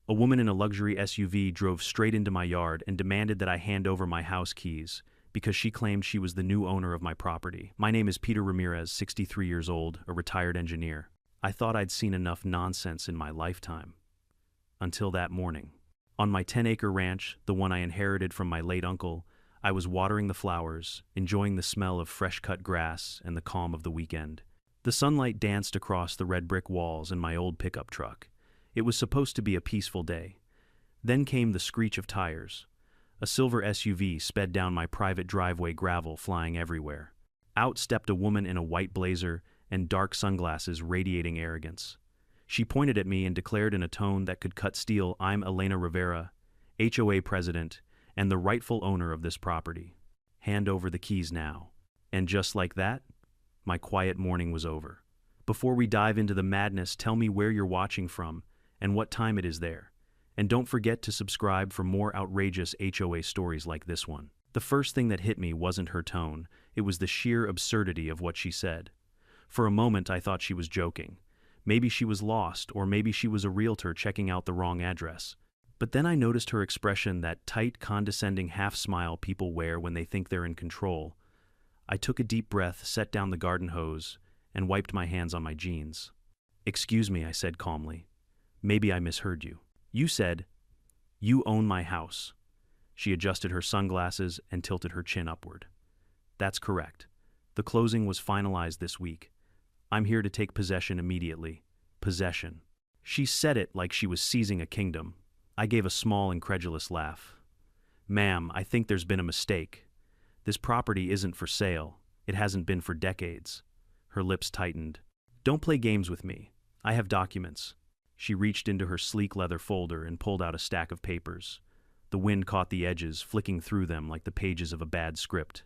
A woman in a luxury SUV drove straight into my yard and demanded that I hand over my house keys because she claimed she was the new owner of my property. My name is Peter Ramirez, 63 years old, a retired engineer. I thought I'd seen enough nonsense in my lifetime. Until that morning. On my 10-acre ranch, the one I inherited from my late uncle, I was watering the flowers, enjoying the smell of fresh-cut grass and the calm of the weekend. The sunlight danced across the red brick walls in my old pickup truck. It was supposed to be a peaceful day. Then came the screech of tires. A silver SUV sped down my private driveway, gravel flying everywhere. Out stepped a woman in a white blazer and dark sunglasses radiating arrogance. She pointed at me and declared in a tone that could cut steel, "I'm Elena Rivera, HOA president, and the rightful owner of this property. Hand over the keys now." And just like that, my quiet morning was over. Before we dive into the madness, tell me where you're watching from and what time it is there. And don't forget to subscribe for more outrageous HOA stories like this one. The first thing that hit me wasn't her tone, it was the sheer absurdity of what she said. For a moment I thought she was joking. Maybe she was lost, or maybe she was a realtor checking out the wrong address. But then I noticed her expression, that tight, condescending half-smile people wear when they think they're in control. I took a deep breath, set down the garden hose, and wiped my hands on my jeans. "Excuse me," I said calmly. "Maybe I misheard you. You said, 'You own my house.'" She adjusted her sunglasses and tilted her chin upward. "That's correct. The closing was finalized this week. I'm here to take possession immediately." Possession. She said it like she was seizing a kingdom. I gave a small, incredulous laugh. "Ma'am, I think there's been a mistake. This property isn't for sale. It hasn't been for decades." Her lips tightened. "Don't play games with me. I have documents." She reached into her sleek leather folder and pulled out a stack of papers. The wind caught the edges, flicking through them like the pages of a bad script.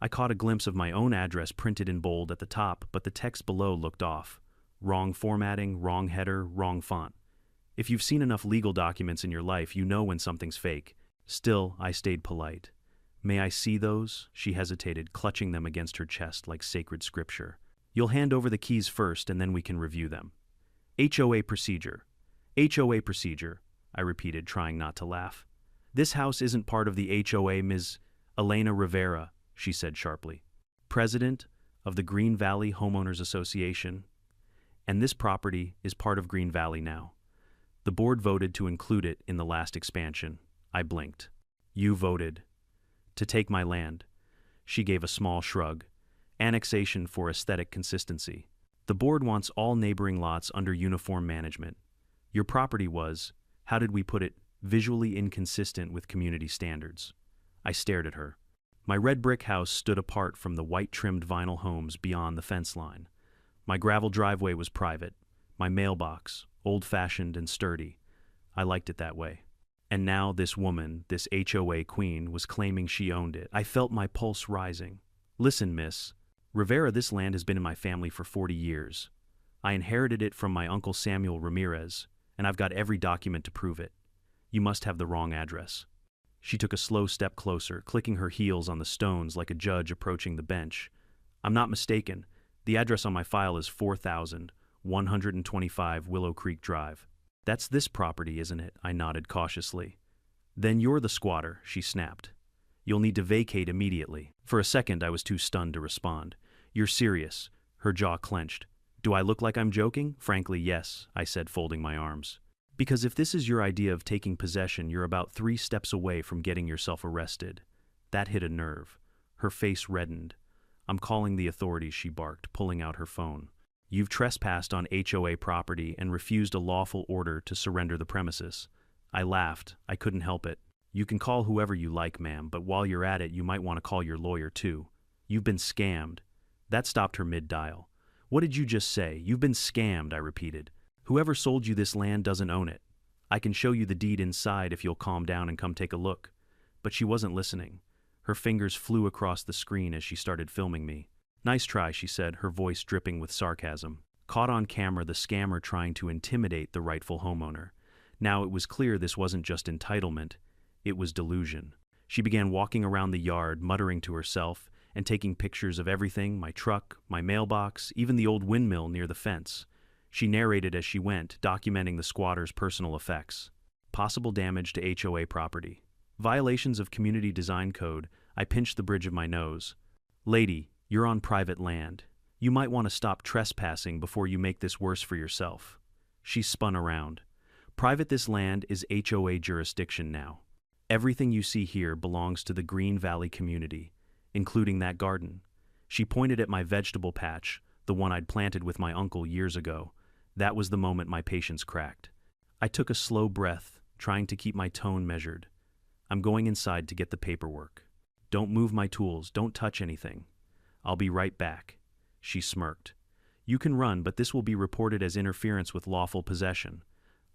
I caught a glimpse of my own address printed in bold at the top, but the text below looked off. Wrong formatting, wrong header, wrong font. If you've seen enough legal documents in your life, you know when something's fake. Still, I stayed polite. "May I see those?" She hesitated, clutching them against her chest like sacred scripture. "You'll hand over the keys first, and then we can review them." "HOA procedure. HOA procedure," I repeated, trying not to laugh. "This house isn't part of the HOA, Ms. Elena Rivera," she said sharply. "President of the Green Valley Homeowners Association. And this property is part of Green Valley now. The board voted to include it in the last expansion." I blinked. "You voted to take my land." She gave a small shrug. "Annexation for aesthetic consistency. The board wants all neighboring lots under uniform management. Your property was, how did we put it, visually inconsistent with community standards." I stared at her. My red brick house stood apart from the white-trimmed vinyl homes beyond the fence line. My gravel driveway was private. My mailbox, old-fashioned and sturdy. I liked it that way. And now this woman, this HOA queen, was claiming she owned it. I felt my pulse rising. "Listen, Miss Rivera, this land has been in my family for 40 years. I inherited it from my uncle Samuel Ramirez, and I've got every document to prove it. You must have the wrong address." She took a slow step closer, clicking her heels on the stones like a judge approaching the bench. "I'm not mistaken. The address on my file is 4125 Willow Creek Drive." "That's this property, isn't it?" I nodded cautiously. "Then you're the squatter," she snapped. "You'll need to vacate immediately." For a second I was too stunned to respond. "You're serious?" Her jaw clenched. "Do I look like I'm joking?" "Frankly, yes," I said, folding my arms. "Because if this is your idea of taking possession, you're about 3 steps away from getting yourself arrested." That hit a nerve. Her face reddened. "I'm calling the authorities," she barked, pulling out her phone. "You've trespassed on HOA property and refused a lawful order to surrender the premises." I laughed. I couldn't help it. "You can call whoever you like, ma'am, but while you're at it, you might want to call your lawyer too. You've been scammed." That stopped her mid-dial. "What did you just say?" "You've been scammed," I repeated. "Whoever sold you this land doesn't own it. I can show you the deed inside if you'll calm down and come take a look." But she wasn't listening. Her fingers flew across the screen as she started filming me. "Nice try," she said, her voice dripping with sarcasm. Caught on camera, the scammer trying to intimidate the rightful homeowner. Now it was clear this wasn't just entitlement, it was delusion. She began walking around the yard, muttering to herself, and taking pictures of everything, my truck, my mailbox, even the old windmill near the fence. She narrated as she went, documenting the squatter's personal effects. possible damage to HOA property. Violations of Community Design Code. I pinched the bridge of my nose. Lady, you're on private land. You might want to stop trespassing before you make this worse for yourself. She spun around. Private this land is HOA jurisdiction now. Everything you see here belongs to the Green Valley community, including that garden. She pointed at my vegetable patch, the one I'd planted with my uncle years ago. That was the moment my patience cracked. I took a slow breath, trying to keep my tone measured. I'm going inside to get the paperwork. Don't move my tools, don't touch anything. I'll be right back. She smirked. You can run, but this will be reported as interference with lawful possession.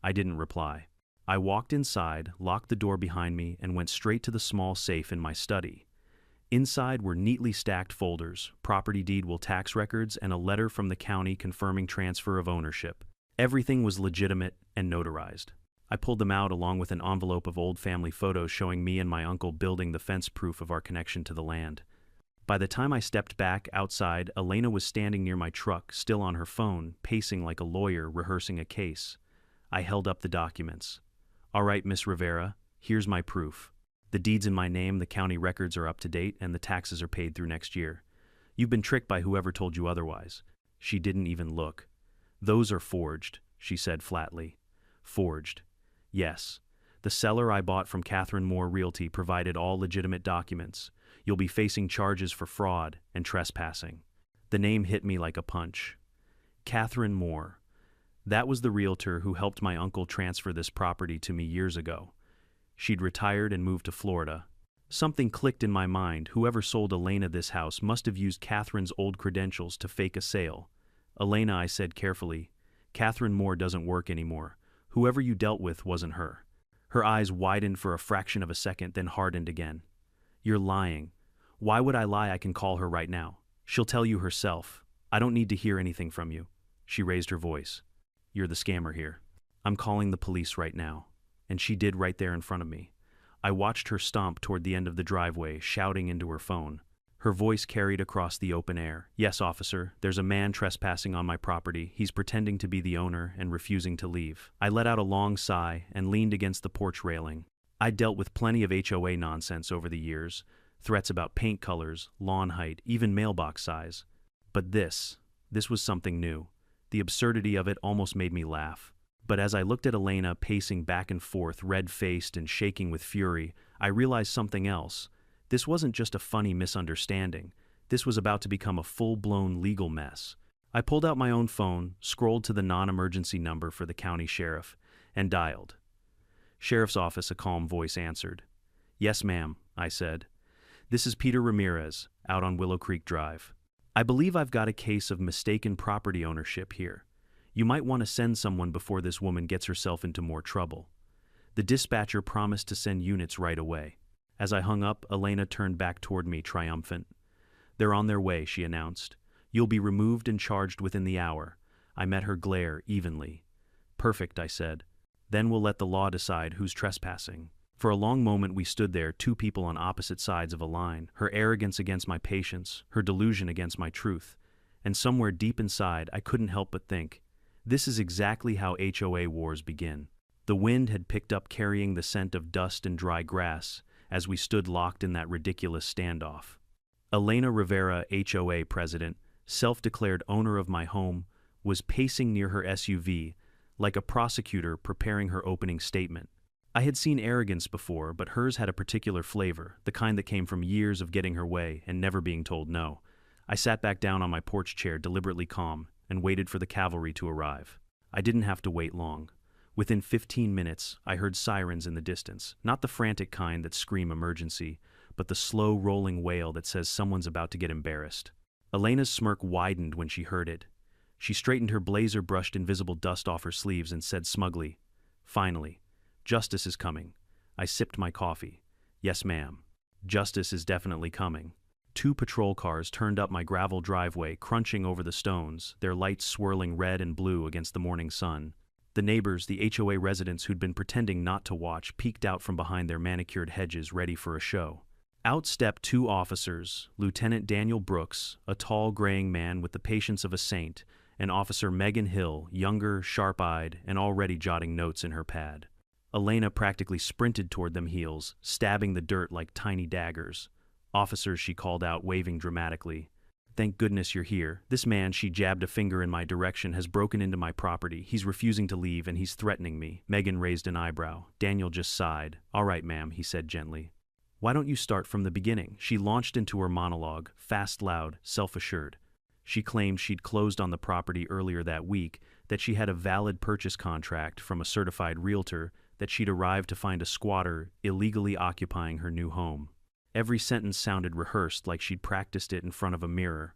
I didn't reply. I walked inside, locked the door behind me, and went straight to the small safe in my study. Inside were neatly stacked folders, property deed will tax records, and a letter from the county confirming transfer of ownership. Everything was legitimate and notarized. I pulled them out along with an envelope of old family photos showing me and my uncle building the fence proof of our connection to the land. By the time I stepped back outside, Elena was standing near my truck, still on her phone, pacing like a lawyer rehearsing a case. I held up the documents. All right, Miss Rivera, here's my proof. The deed's in my name, the county records are up to date, and the taxes are paid through next year. You've been tricked by whoever told you otherwise. She didn't even look. Those are forged, she said flatly. Forged. Yes. The seller I bought from Catherine Moore Realty provided all legitimate documents. You'll be facing charges for fraud and trespassing. The name hit me like a punch. Catherine Moore. That was the realtor who helped my uncle transfer this property to me years ago. She'd retired and moved to Florida. Something clicked in my mind. Whoever sold Elena this house must have used Catherine's old credentials to fake a sale. Elena, I said carefully, Catherine Moore doesn't work anymore. Whoever you dealt with wasn't her. Her eyes widened for a fraction of a second, then hardened again. You're lying. Why would I lie? I can call her right now. She'll tell you herself. I don't need to hear anything from you. She raised her voice. You're the scammer here. I'm calling the police right now. And she did right there in front of me. I watched her stomp toward the end of the driveway, shouting into her phone. Her voice carried across the open air. Yes, officer, there's a man trespassing on my property. He's pretending to be the owner and refusing to leave. I let out a long sigh and leaned against the porch railing. I'd dealt with plenty of HOA nonsense over the years. Threats about paint colors, lawn height, even mailbox size. But this was something new. The absurdity of it almost made me laugh. But as I looked at Elena pacing back and forth, red-faced and shaking with fury, I realized something else. This wasn't just a funny misunderstanding. This was about to become a full-blown legal mess. I pulled out my own phone, scrolled to the non-emergency number for the county sheriff, and dialed. Sheriff's office, a calm voice answered. Yes, ma'am, I said. This is Peter Ramirez, out on Willow Creek Drive. I believe I've got a case of mistaken property ownership here. You might want to send someone before this woman gets herself into more trouble. The dispatcher promised to send units right away. As I hung up, Elena turned back toward me, triumphant. They're on their way, she announced. You'll be removed and charged within the hour. I met her glare evenly. Perfect, I said. Then we'll let the law decide who's trespassing. For a long moment we stood there, two people on opposite sides of a line, her arrogance against my patience, her delusion against my truth. And somewhere deep inside, I couldn't help but think, this is exactly how HOA wars begin. The wind had picked up, carrying the scent of dust and dry grass, as we stood locked in that ridiculous standoff. Elena Rivera, HOA president, self-declared owner of my home, was pacing near her SUV, like a prosecutor preparing her opening statement. I had seen arrogance before, but hers had a particular flavor, the kind that came from years of getting her way and never being told no. I sat back down on my porch chair, deliberately calm, and waited for the cavalry to arrive. I didn't have to wait long. Within 15 minutes, I heard sirens in the distance, not the frantic kind that scream emergency, but the slow rolling wail that says someone's about to get embarrassed. Elena's smirk widened when she heard it. She straightened her blazer, brushed invisible dust off her sleeves, and said smugly, Finally, justice is coming. I sipped my coffee. Yes, ma'am. Justice is definitely coming. 2 patrol cars turned up my gravel driveway, crunching over the stones, their lights swirling red and blue against the morning sun. The neighbors, the HOA residents who'd been pretending not to watch, peeked out from behind their manicured hedges, ready for a show. Out stepped 2 officers, Lieutenant Daniel Brooks, a tall, graying man with the patience of a saint, and Officer Megan Hill, younger, sharp-eyed, and already jotting notes in her pad. Elena practically sprinted toward them heels, stabbing the dirt like tiny daggers. Officers, she called out, waving dramatically. Thank goodness you're here. This man, she jabbed a finger in my direction, has broken into my property. He's refusing to leave and he's threatening me. Megan raised an eyebrow. Daniel just sighed. All right, ma'am, he said gently. Why don't you start from the beginning? She launched into her monologue, fast, loud, self-assured. She claimed she'd closed on the property earlier that week, that she had a valid purchase contract from a certified realtor, that she'd arrived to find a squatter illegally occupying her new home. Every sentence sounded rehearsed, like she'd practiced it in front of a mirror.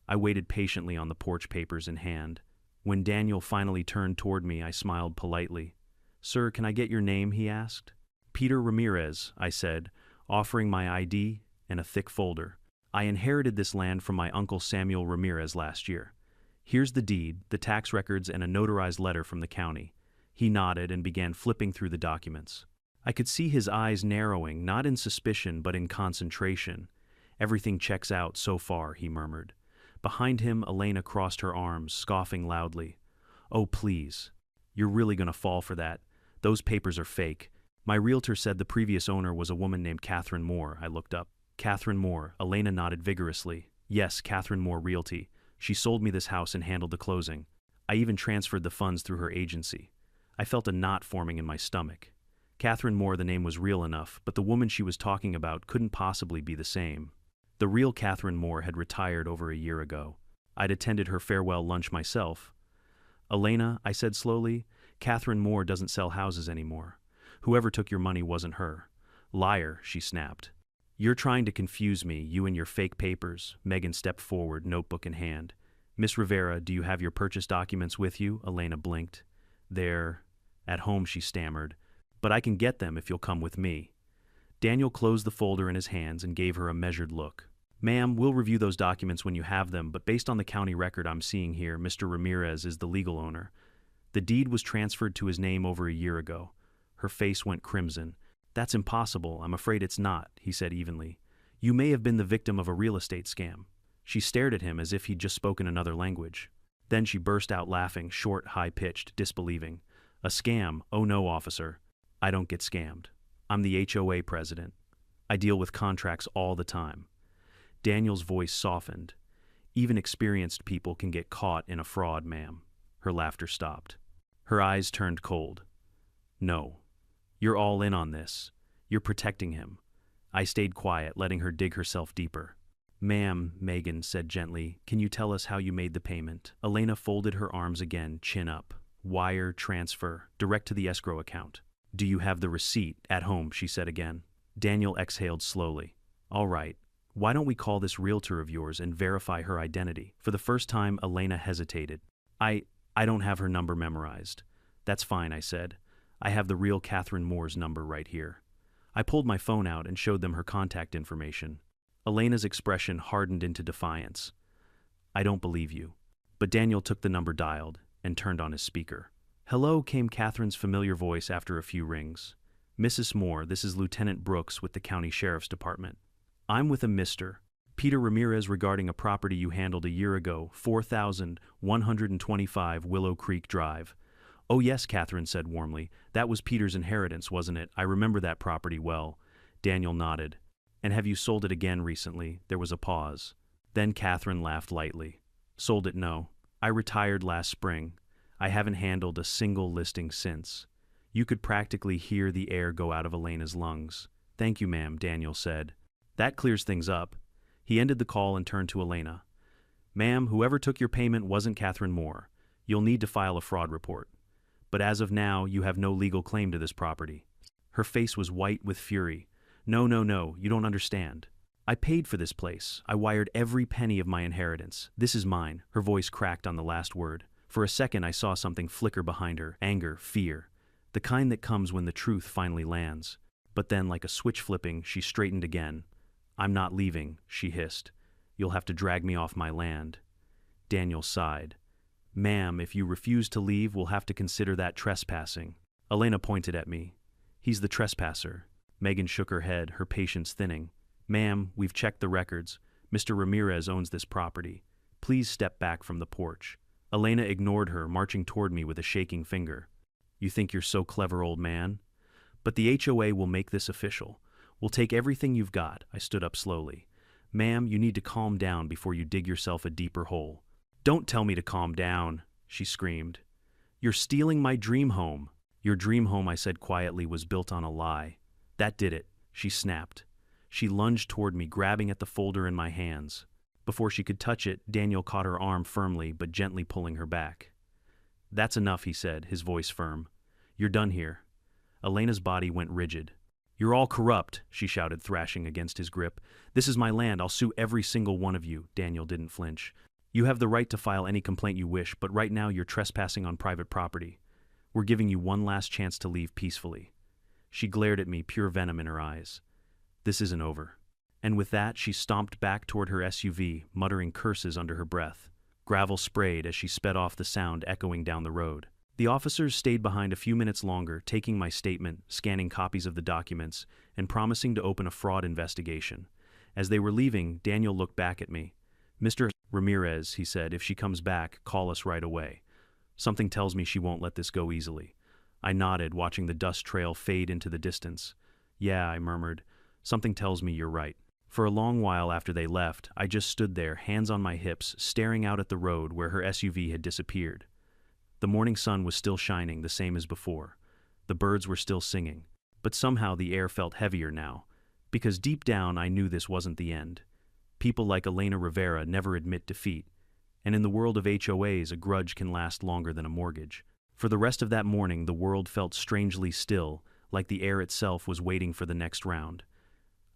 I waited patiently on the porch, papers in hand. When Daniel finally turned toward me, I smiled politely. Sir, can I get your name? He asked. Peter Ramirez, I said, offering my ID and a thick folder. I inherited this land from my uncle Samuel Ramirez last year. Here's the deed, the tax records, and a notarized letter from the county. He nodded and began flipping through the documents. I could see his eyes narrowing, not in suspicion but in concentration. Everything checks out so far, he murmured. Behind him, Elena crossed her arms, scoffing loudly. Oh, please. You're really going to fall for that. Those papers are fake. My realtor said the previous owner was a woman named Catherine Moore. I looked up. Catherine Moore. Elena nodded vigorously. Yes, Catherine Moore Realty. She sold me this house and handled the closing. I even transferred the funds through her agency. I felt a knot forming in my stomach. Catherine Moore, the name was real enough, but the woman she was talking about couldn't possibly be the same. The real Catherine Moore had retired over a year ago. I'd attended her farewell lunch myself. Elena, I said slowly, Catherine Moore doesn't sell houses anymore. Whoever took your money wasn't her. Liar, she snapped. You're trying to confuse me, you and your fake papers. Megan stepped forward, notebook in hand. Miss Rivera, do you have your purchase documents with you? Elena blinked. They're at home, she stammered. But I can get them if you'll come with me. Daniel closed the folder in his hands and gave her a measured look. Ma'am, we'll review those documents when you have them, but based on the county record I'm seeing here, Mr. Ramirez is the legal owner. The deed was transferred to his name over a year ago. Her face went crimson. That's impossible. I'm afraid it's not, he said evenly. You may have been the victim of a real estate scam. She stared at him as if he'd just spoken another language. Then she burst out laughing, short, high-pitched, disbelieving. A scam? Oh no, officer. I don't get scammed. I'm the HOA president. I deal with contracts all the time. Daniel's voice softened. Even experienced people can get caught in a fraud, ma'am. Her laughter stopped. Her eyes turned cold. No. You're all in on this. You're protecting him. I stayed quiet, letting her dig herself deeper. Ma'am, Megan said gently, can you tell us how you made the payment? Elena folded her arms again, chin up. Wire, transfer, direct to the escrow account. Do you have the receipt? At home, she said again. Daniel exhaled slowly. All right. Why don't we call this realtor of yours and verify her identity? For the first time, Elena hesitated. I don't have her number memorized. That's fine, I said. I have the real Catherine Moore's number right here. I pulled my phone out and showed them her contact information. Elena's expression hardened into defiance. I don't believe you. But Daniel took the number dialed and turned on his speaker. Hello, came Catherine's familiar voice after a few rings. Mrs. Moore, this is Lieutenant Brooks with the County Sheriff's Department. I'm with a Mr. Peter Ramirez regarding a property you handled a year ago, 4125 Willow Creek Drive. Oh yes, Catherine said warmly. That was Peter's inheritance, wasn't it? I remember that property well. Daniel nodded. And have you sold it again recently? There was a pause. Then Catherine laughed lightly. Sold it, no. I retired last spring. I haven't handled a single listing since. You could practically hear the air go out of Elena's lungs. Thank you, ma'am, Daniel said. That clears things up. He ended the call and turned to Elena. Ma'am, whoever took your payment wasn't Catherine Moore. You'll need to file a fraud report. But as of now, you have no legal claim to this property. Her face was white with fury. No, you don't understand. I paid for this place. I wired every penny of my inheritance. This is mine. Her voice cracked on the last word. For a second, I saw something flicker behind her. Anger, fear. The kind that comes when the truth finally lands. But then, like a switch flipping, she straightened again. I'm not leaving, she hissed. You'll have to drag me off my land. Daniel sighed. Ma'am, if you refuse to leave, we'll have to consider that trespassing. Elena pointed at me. He's the trespasser. Megan shook her head, her patience thinning. Ma'am, we've checked the records. Mr. Ramirez owns this property. Please step back from the porch. Elena ignored her, marching toward me with a shaking finger. You think you're so clever, old man? But the HOA will make this official. We'll take everything you've got. I stood up slowly. Ma'am, you need to calm down before you dig yourself a deeper hole. Don't tell me to calm down, she screamed. You're stealing my dream home. Your dream home, I said quietly, was built on a lie. That did it, she snapped. She lunged toward me, grabbing at the folder in my hands. Before she could touch it, Daniel caught her arm firmly but gently pulling her back. That's enough, he said, his voice firm. You're done here. Elena's body went rigid. You're all corrupt, she shouted, thrashing against his grip. This is my land. I'll sue every single one of you. Daniel didn't flinch. You have the right to file any complaint you wish, but right now you're trespassing on private property. We're giving you one last chance to leave peacefully. She glared at me, pure venom in her eyes. This isn't over. And with that, she stomped back toward her SUV, muttering curses under her breath. Gravel sprayed as she sped off, the sound echoing down the road. The officers stayed behind a few minutes longer, taking my statement, scanning copies of the documents, and promising to open a fraud investigation. As they were leaving, Daniel looked back at me. Mr. Ramirez, he said, if she comes back, call us right away. Something tells me she won't let this go easily. I nodded, watching the dust trail fade into the distance. Yeah, I murmured. Something tells me you're right. For a long while after they left, I just stood there, hands on my hips, staring out at the road where her SUV had disappeared. The morning sun was still shining, the same as before. The birds were still singing. But somehow the air felt heavier now, because deep down I knew this wasn't the end. People like Elena Rivera never admit defeat, and in the world of HOAs, a grudge can last longer than a mortgage. For the rest of that morning, the world felt strangely still, like the air itself was waiting for the next round.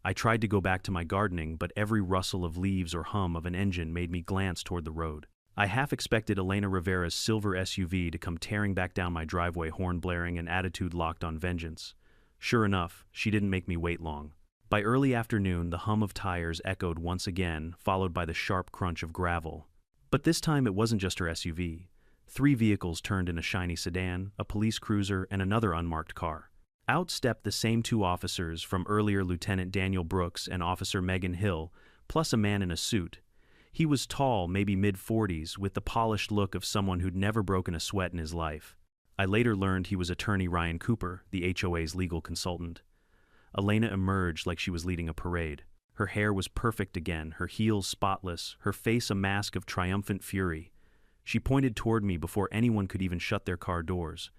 I tried to go back to my gardening, but every rustle of leaves or hum of an engine made me glance toward the road. I half expected Elena Rivera's silver SUV to come tearing back down my driveway, horn blaring and attitude locked on vengeance. Sure enough, she didn't make me wait long. By early afternoon, the hum of tires echoed once again, followed by the sharp crunch of gravel. But this time it wasn't just her SUV. 3 vehicles turned in: a shiny sedan, a police cruiser, and another unmarked car. Out stepped the same 2 officers from earlier, Lieutenant Daniel Brooks and Officer Megan Hill, plus a man in a suit. He was tall, maybe mid-40s, with the polished look of someone who'd never broken a sweat in his life. I later learned he was attorney Ryan Cooper, the HOA's legal consultant. Elena emerged like she was leading a parade. Her hair was perfect again, her heels spotless, her face a mask of triumphant fury. She pointed toward me before anyone could even shut their car doors.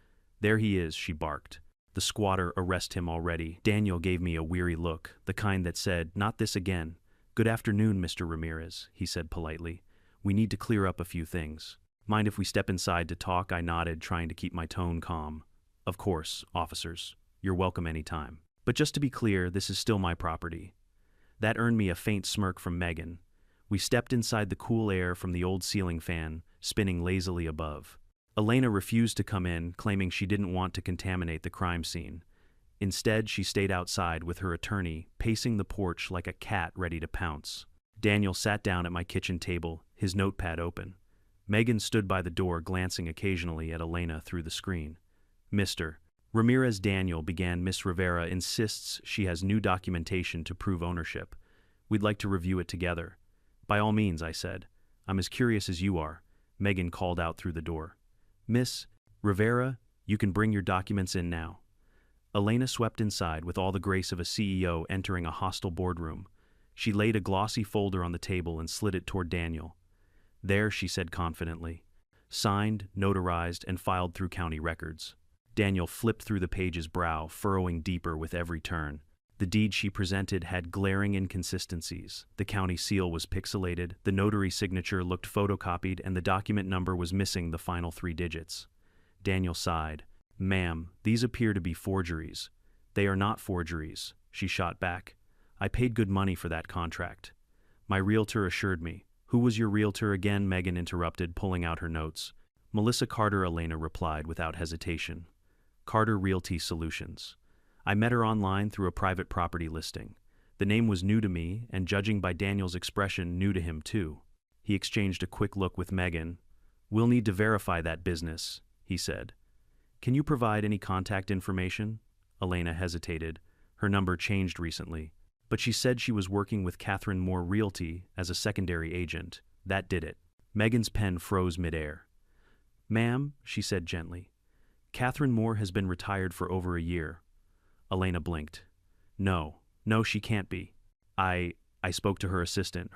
There he is, she barked. The squatter, arrest him already. Daniel gave me a weary look, the kind that said, not this again. Good afternoon, Mr. Ramirez, he said politely. We need to clear up a few things. Mind if we step inside to talk? I nodded, trying to keep my tone calm. Of course, officers. You're welcome anytime. But just to be clear, this is still my property. That earned me a faint smirk from Megan. We stepped inside, the cool air from the old ceiling fan spinning lazily above. Elena refused to come in, claiming she didn't want to contaminate the crime scene. Instead, she stayed outside with her attorney, pacing the porch like a cat ready to pounce. Daniel sat down at my kitchen table, his notepad open. Megan stood by the door, glancing occasionally at Elena through the screen. Mr. Ramirez, Daniel began. Miss Rivera insists she has new documentation to prove ownership. We'd like to review it together. By all means, I said. I'm as curious as you are. Megan called out through the door. Miss Rivera, you can bring your documents in now. Elena swept inside with all the grace of a CEO entering a hostile boardroom. She laid a glossy folder on the table and slid it toward Daniel. There, she said confidently. Signed, notarized, and filed through county records. Daniel flipped through the page's brow, furrowing deeper with every turn. The deed she presented had glaring inconsistencies. The county seal was pixelated, the notary signature looked photocopied, and the document number was missing the final 3 digits. Daniel sighed. Ma'am, these appear to be forgeries. They are not forgeries, she shot back. I paid good money for that contract. My realtor assured me. Who was your realtor again? Megan interrupted, pulling out her notes. Melissa Carter, Elena replied without hesitation. Carter Realty Solutions. I met her online through a private property listing. The name was new to me, and judging by Daniel's expression, new to him too. He exchanged a quick look with Megan. We'll need to verify that business, he said. Can you provide any contact information? Elena hesitated. Her number changed recently. But she said she was working with Catherine Moore Realty as a secondary agent. That did it. Megan's pen froze midair. Ma'am, she said gently, Catherine Moore has been retired for over a year. Elena blinked. No, no, she can't be. I spoke to her assistant.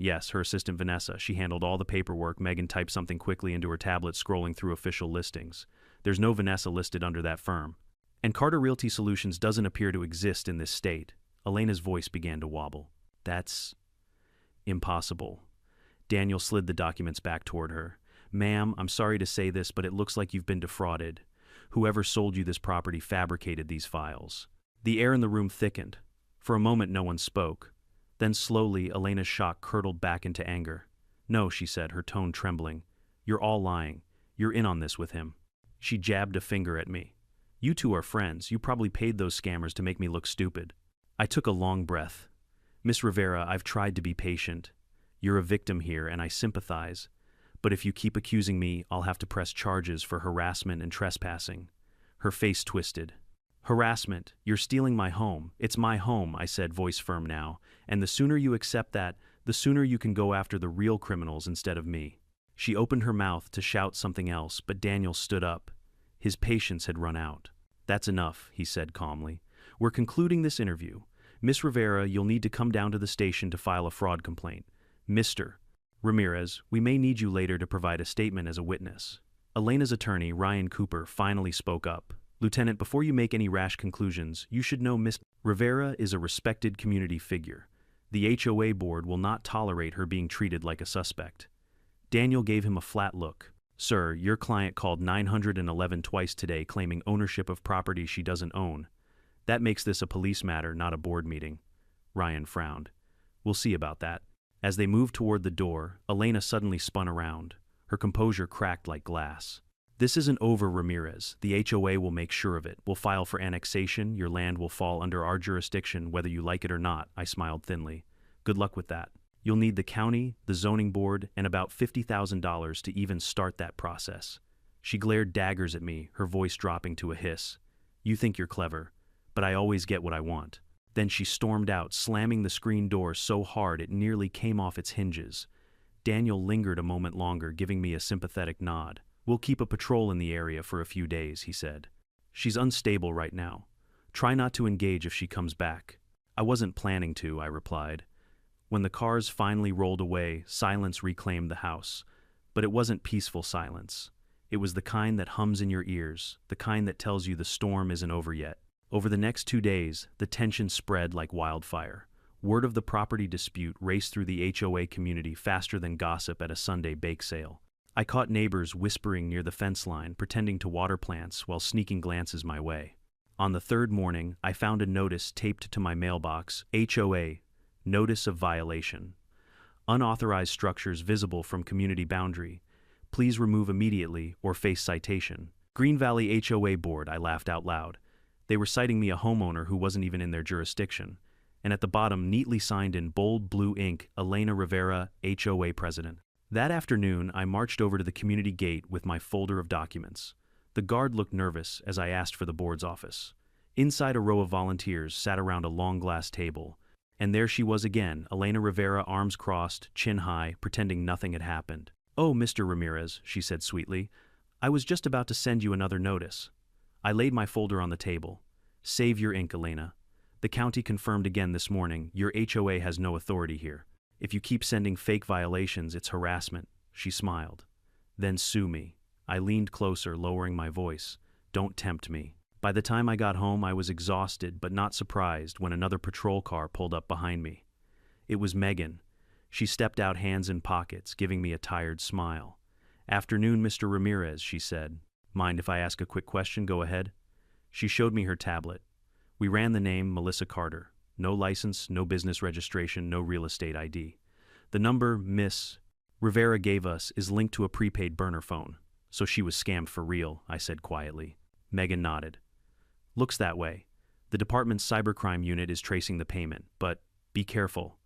Yes, her assistant Vanessa. She handled all the paperwork. Megan typed something quickly into her tablet, scrolling through official listings. There's no Vanessa listed under that firm. And Carter Realty Solutions doesn't appear to exist in this state. Elena's voice began to wobble. That's impossible. Daniel slid the documents back toward her. Ma'am, I'm sorry to say this, but it looks like you've been defrauded. Whoever sold you this property fabricated these files. The air in the room thickened. For a moment, no one spoke. Then slowly, Elena's shock curdled back into anger. No, she said, her tone trembling. You're all lying. You're in on this with him. She jabbed a finger at me. You two are friends. You probably paid those scammers to make me look stupid. I took a long breath. Miss Rivera, I've tried to be patient. You're a victim here, and I sympathize. But if you keep accusing me, I'll have to press charges for harassment and trespassing. Her face twisted. Harassment. You're stealing my home. It's my home, I said, voice firm now. And the sooner you accept that, the sooner you can go after the real criminals instead of me. She opened her mouth to shout something else, but Daniel stood up. His patience had run out. That's enough, he said calmly. We're concluding this interview. Miss Rivera, you'll need to come down to the station to file a fraud complaint. Mr. Ramirez, we may need you later to provide a statement as a witness. Elena's attorney, Ryan Cooper, finally spoke up. Lieutenant, before you make any rash conclusions, you should know Miss Rivera is a respected community figure. The HOA board will not tolerate her being treated like a suspect. Daniel gave him a flat look. Sir, your client called 911 twice today claiming ownership of property she doesn't own. That makes this a police matter, not a board meeting. Ryan frowned. We'll see about that. As they moved toward the door, Elena suddenly spun around. Her composure cracked like glass. This isn't over, Ramirez. The HOA will make sure of it. We'll file for annexation. Your land will fall under our jurisdiction, whether you like it or not, I smiled thinly. Good luck with that. You'll need the county, the zoning board, and about $50,000 to even start that process. She glared daggers at me, her voice dropping to a hiss. You think you're clever, but I always get what I want. Then she stormed out, slamming the screen door so hard it nearly came off its hinges. Daniel lingered a moment longer, giving me a sympathetic nod. We'll keep a patrol in the area for a few days, he said. She's unstable right now. Try not to engage if she comes back. I wasn't planning to, I replied. When the cars finally rolled away, silence reclaimed the house. But it wasn't peaceful silence. It was the kind that hums in your ears, the kind that tells you the storm isn't over yet. Over the next 2 days, the tension spread like wildfire. Word of the property dispute raced through the HOA community faster than gossip at a Sunday bake sale. I caught neighbors whispering near the fence line, pretending to water plants while sneaking glances my way. On the third morning, I found a notice taped to my mailbox, HOA, Notice of Violation. Unauthorized structures visible from community boundary. Please remove immediately or face citation. Green Valley HOA Board, I laughed out loud. They were citing me a homeowner who wasn't even in their jurisdiction. And at the bottom, neatly signed in bold blue ink, Elena Rivera, HOA President. That afternoon, I marched over to the community gate with my folder of documents. The guard looked nervous as I asked for the board's office. Inside, a row of volunteers sat around a long glass table. And there she was again, Elena Rivera, arms crossed, chin high, pretending nothing had happened. Oh, Mr. Ramirez, she said sweetly. I was just about to send you another notice. I laid my folder on the table. Save your ink, Elena. The county confirmed again this morning, your HOA has no authority here. If you keep sending fake violations, it's harassment. She smiled. Then sue me. I leaned closer, lowering my voice. Don't tempt me. By the time I got home, I was exhausted but not surprised when another patrol car pulled up behind me. It was Megan. She stepped out, hands in pockets, giving me a tired smile. Afternoon, Mr. Ramirez, she said. Mind if I ask a quick question? Go ahead. She showed me her tablet. We ran the name Melissa Carter. No license, no business registration, no real estate ID. The number Miss Rivera gave us is linked to a prepaid burner phone. So she was scammed for real, I said quietly. Megan nodded. Looks that way. The department's cybercrime unit is tracing the payment, but be careful.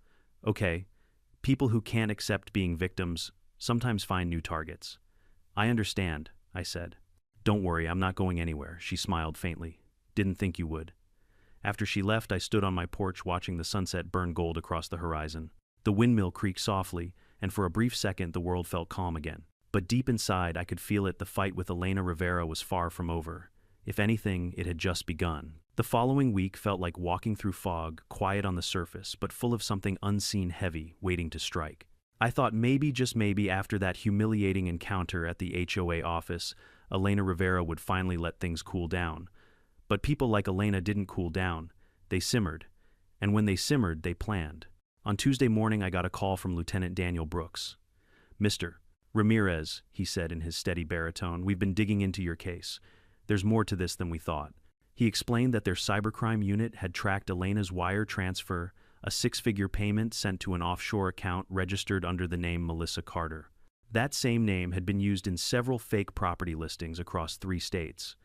Okay, people who can't accept being victims sometimes find new targets. I understand, I said. Don't worry, I'm not going anywhere, she smiled faintly. Didn't think you would. After she left, I stood on my porch watching the sunset burn gold across the horizon. The windmill creaked softly, and for a brief second the world felt calm again. But deep inside, I could feel it. The fight with Elena Rivera was far from over. If anything, it had just begun. The following week felt like walking through fog, quiet on the surface, but full of something unseen heavy, waiting to strike. I thought maybe, just maybe, after that humiliating encounter at the HOA office, Elena Rivera would finally let things cool down. But people like Elena didn't cool down. They simmered. And when they simmered, they planned. On Tuesday morning, I got a call from Lieutenant Daniel Brooks. "Mr. Ramirez," he said in his steady baritone, "we've been digging into your case. There's more to this than we thought." He explained that their cybercrime unit had tracked Elena's wire transfer, a six-figure payment sent to an offshore account registered under the name Melissa Carter. That same name had been used in several fake property listings across 3 states.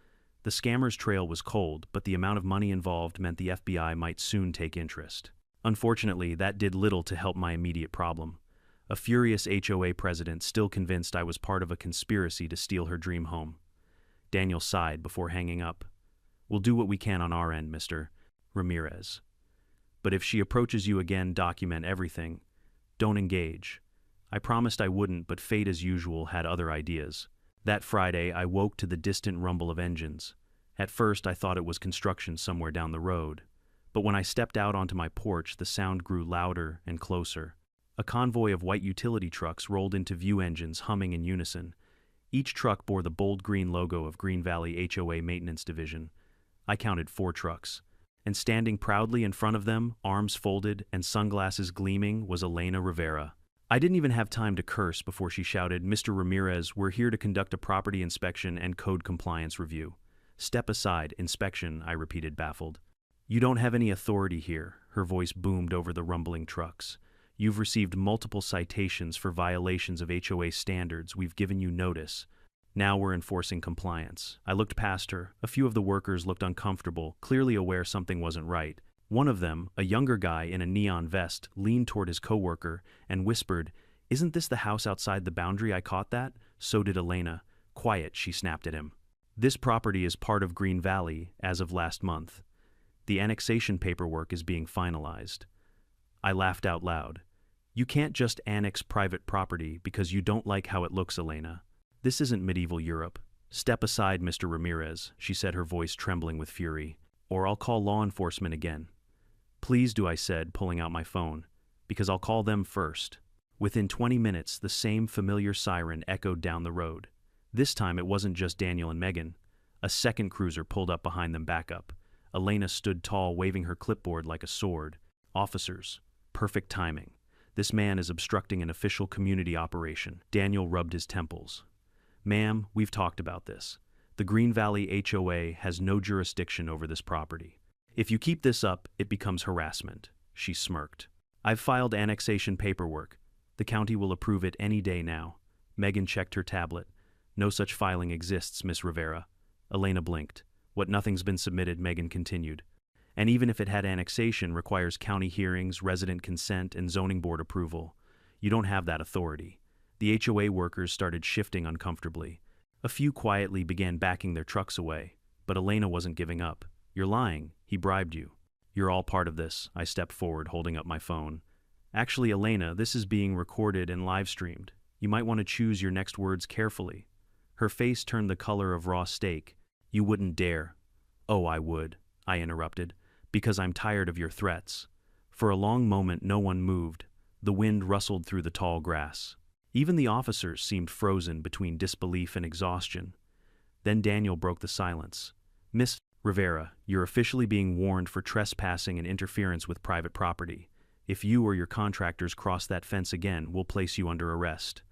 The scammer's trail was cold, but the amount of money involved meant the FBI might soon take interest. Unfortunately, that did little to help my immediate problem. A furious HOA president still convinced I was part of a conspiracy to steal her dream home. Daniel sighed before hanging up. "We'll do what we can on our end, Mr. Ramirez. But if she approaches you again, document everything. Don't engage." I promised I wouldn't, but fate as usual had other ideas. That Friday, I woke to the distant rumble of engines. At first, I thought it was construction somewhere down the road. But when I stepped out onto my porch, the sound grew louder and closer. A convoy of white utility trucks rolled into view, engines humming in unison. Each truck bore the bold green logo of Green Valley HOA Maintenance Division. I counted 4 trucks. And standing proudly in front of them, arms folded and sunglasses gleaming, was Elena Rivera. I didn't even have time to curse before she shouted, "Mr. Ramirez, we're here to conduct a property inspection and code compliance review." "Step aside, inspection," I repeated, baffled. "You don't have any authority here," her voice boomed over the rumbling trucks. "You've received multiple citations for violations of HOA standards. We've given you notice. Now we're enforcing compliance." I looked past her. A few of the workers looked uncomfortable, clearly aware something wasn't right. One of them, a younger guy in a neon vest, leaned toward his coworker and whispered, "Isn't this the house outside the boundary? I caught that." So did Elena. "Quiet," she snapped at him. "This property is part of Green Valley as of last month. The annexation paperwork is being finalized." I laughed out loud. "You can't just annex private property because you don't like how it looks, Elena. This isn't medieval Europe." "Step aside, Mr. Ramirez," she said, her voice trembling with fury, "or I'll call law enforcement again." "Please do," I said, pulling out my phone, "because I'll call them first." Within 20 minutes, the same familiar siren echoed down the road. This time it wasn't just Daniel and Megan. A second cruiser pulled up behind them, back up. Elena stood tall, waving her clipboard like a sword. "Officers, perfect timing. This man is obstructing an official community operation." Daniel rubbed his temples. "Ma'am, we've talked about this. The Green Valley HOA has no jurisdiction over this property. If you keep this up, it becomes harassment." She smirked. "I've filed annexation paperwork. The county will approve it any day now." Megan checked her tablet. "No such filing exists, Miss Rivera." Elena blinked. "What, nothing's been submitted?" Megan continued. "And even if it had, annexation requires county hearings, resident consent, and zoning board approval. You don't have that authority." The HOA workers started shifting uncomfortably. A few quietly began backing their trucks away, but Elena wasn't giving up. "You're lying. He bribed you." "You're all part of this." I stepped forward, holding up my phone. "Actually, Elena, this is being recorded and live-streamed. You might want to choose your next words carefully." Her face turned the color of raw steak. "You wouldn't dare." "Oh, I would," I interrupted, "because I'm tired of your threats." For a long moment no one moved. The wind rustled through the tall grass. Even the officers seemed frozen between disbelief and exhaustion. Then Daniel broke the silence. "Miss Rivera, you're officially being warned for trespassing and interference with private property. If you or your contractors cross that fence again, we'll place you under arrest."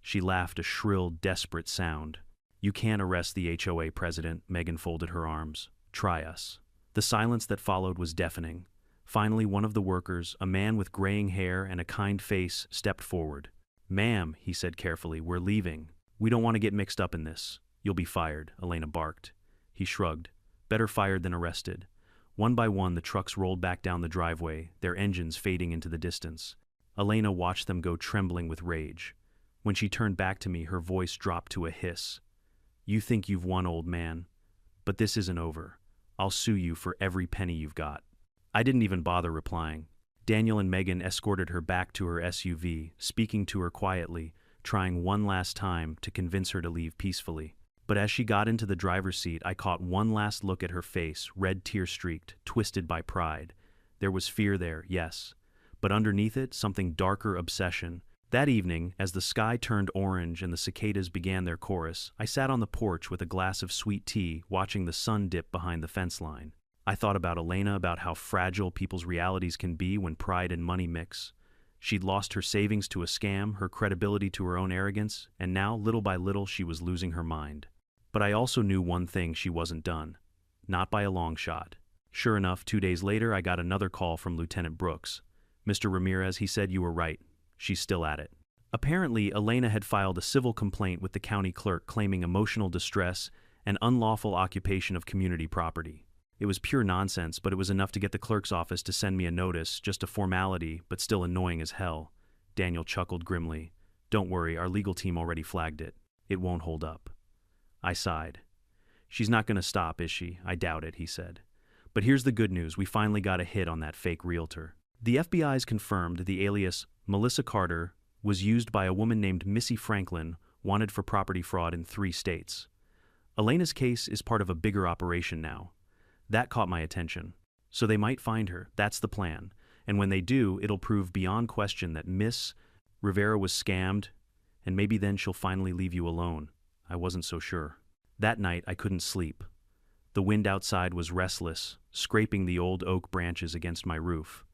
She laughed, a shrill, desperate sound. "You can't arrest the HOA president." Megan folded her arms. "Try us." The silence that followed was deafening. Finally, one of the workers, a man with graying hair and a kind face, stepped forward. "Ma'am," he said carefully, "we're leaving. We don't want to get mixed up in this." "You'll be fired," Elena barked. He shrugged. "Better fired than arrested." One by one, the trucks rolled back down the driveway, their engines fading into the distance. Elena watched them go, trembling with rage. When she turned back to me, her voice dropped to a hiss. "You think you've won, old man. But this isn't over. I'll sue you for every penny you've got." I didn't even bother replying. Daniel and Megan escorted her back to her SUV, speaking to her quietly, trying one last time to convince her to leave peacefully. But as she got into the driver's seat, I caught one last look at her face, red tear-streaked, twisted by pride. There was fear there, yes. But underneath it, something darker: obsession. That evening, as the sky turned orange and the cicadas began their chorus, I sat on the porch with a glass of sweet tea, watching the sun dip behind the fence line. I thought about Elena, about how fragile people's realities can be when pride and money mix. She'd lost her savings to a scam, her credibility to her own arrogance, and now, little by little, she was losing her mind. But I also knew one thing: she wasn't done. Not by a long shot. Sure enough, 2 days later, I got another call from Lieutenant Brooks. "Mr. Ramirez," he said, "you were right. She's still at it." Apparently, Elena had filed a civil complaint with the county clerk claiming emotional distress and unlawful occupation of community property. It was pure nonsense, but it was enough to get the clerk's office to send me a notice, just a formality, but still annoying as hell. Daniel chuckled grimly. "Don't worry, our legal team already flagged it. It won't hold up." I sighed. "She's not going to stop, is she?" "I doubt it," he said. "But here's the good news: we finally got a hit on that fake realtor." The FBI's confirmed the alias Melissa Carter was used by a woman named Missy Franklin, wanted for property fraud in 3 states. Elena's case is part of a bigger operation now. That caught my attention. So they might find her, that's the plan. And when they do, it'll prove beyond question that Miss Rivera was scammed, and maybe then she'll finally leave you alone. I wasn't so sure. That night, I couldn't sleep. The wind outside was restless, scraping the old oak branches against my roof.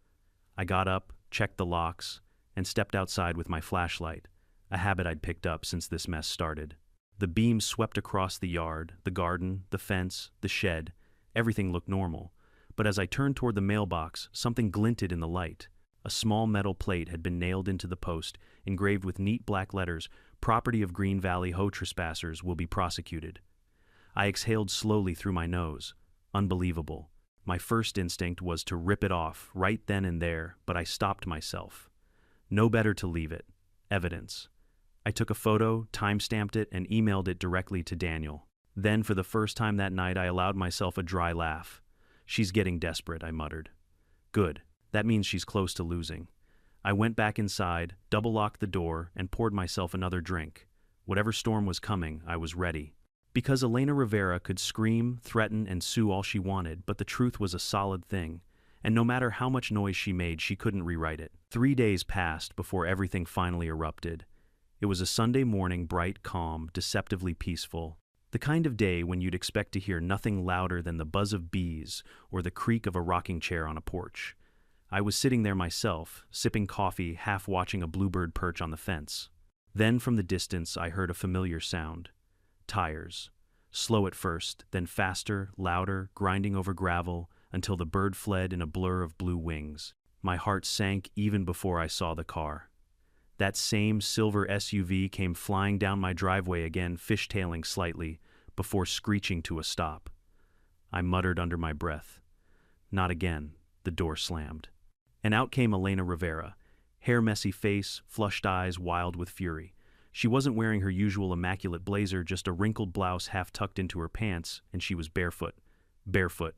I got up, checked the locks, and stepped outside with my flashlight, a habit I'd picked up since this mess started. The beams swept across the yard, the garden, the fence, the shed. Everything looked normal. But as I turned toward the mailbox, something glinted in the light. A small metal plate had been nailed into the post, engraved with neat black letters: "Property of Green Valley HOA trespassers will be prosecuted." I exhaled slowly through my nose. Unbelievable. My first instinct was to rip it off right then and there, but I stopped myself. No better to leave it. Evidence. I took a photo, time-stamped it, and emailed it directly to Daniel. Then, for the first time that night, I allowed myself a dry laugh. "She's getting desperate," I muttered. "Good. That means she's close to losing." I went back inside, double-locked the door, and poured myself another drink. Whatever storm was coming, I was ready. Because Elena Rivera could scream, threaten, and sue all she wanted, but the truth was a solid thing, and no matter how much noise she made, she couldn't rewrite it. 3 days passed before everything finally erupted. It was a Sunday morning, bright, calm, deceptively peaceful. The kind of day when you'd expect to hear nothing louder than the buzz of bees or the creak of a rocking chair on a porch. I was sitting there myself, sipping coffee, half watching a bluebird perch on the fence. Then from the distance I heard a familiar sound. Tires. Slow at first, then faster, louder, grinding over gravel, until the bird fled in a blur of blue wings. My heart sank even before I saw the car. That same silver SUV came flying down my driveway again, fishtailing slightly, before screeching to a stop. I muttered under my breath. Not again. The door slammed. And out came Elena Rivera. Hair-messy face, flushed eyes, wild with fury. She wasn't wearing her usual immaculate blazer, just a wrinkled blouse half tucked into her pants, and she was barefoot. Barefoot.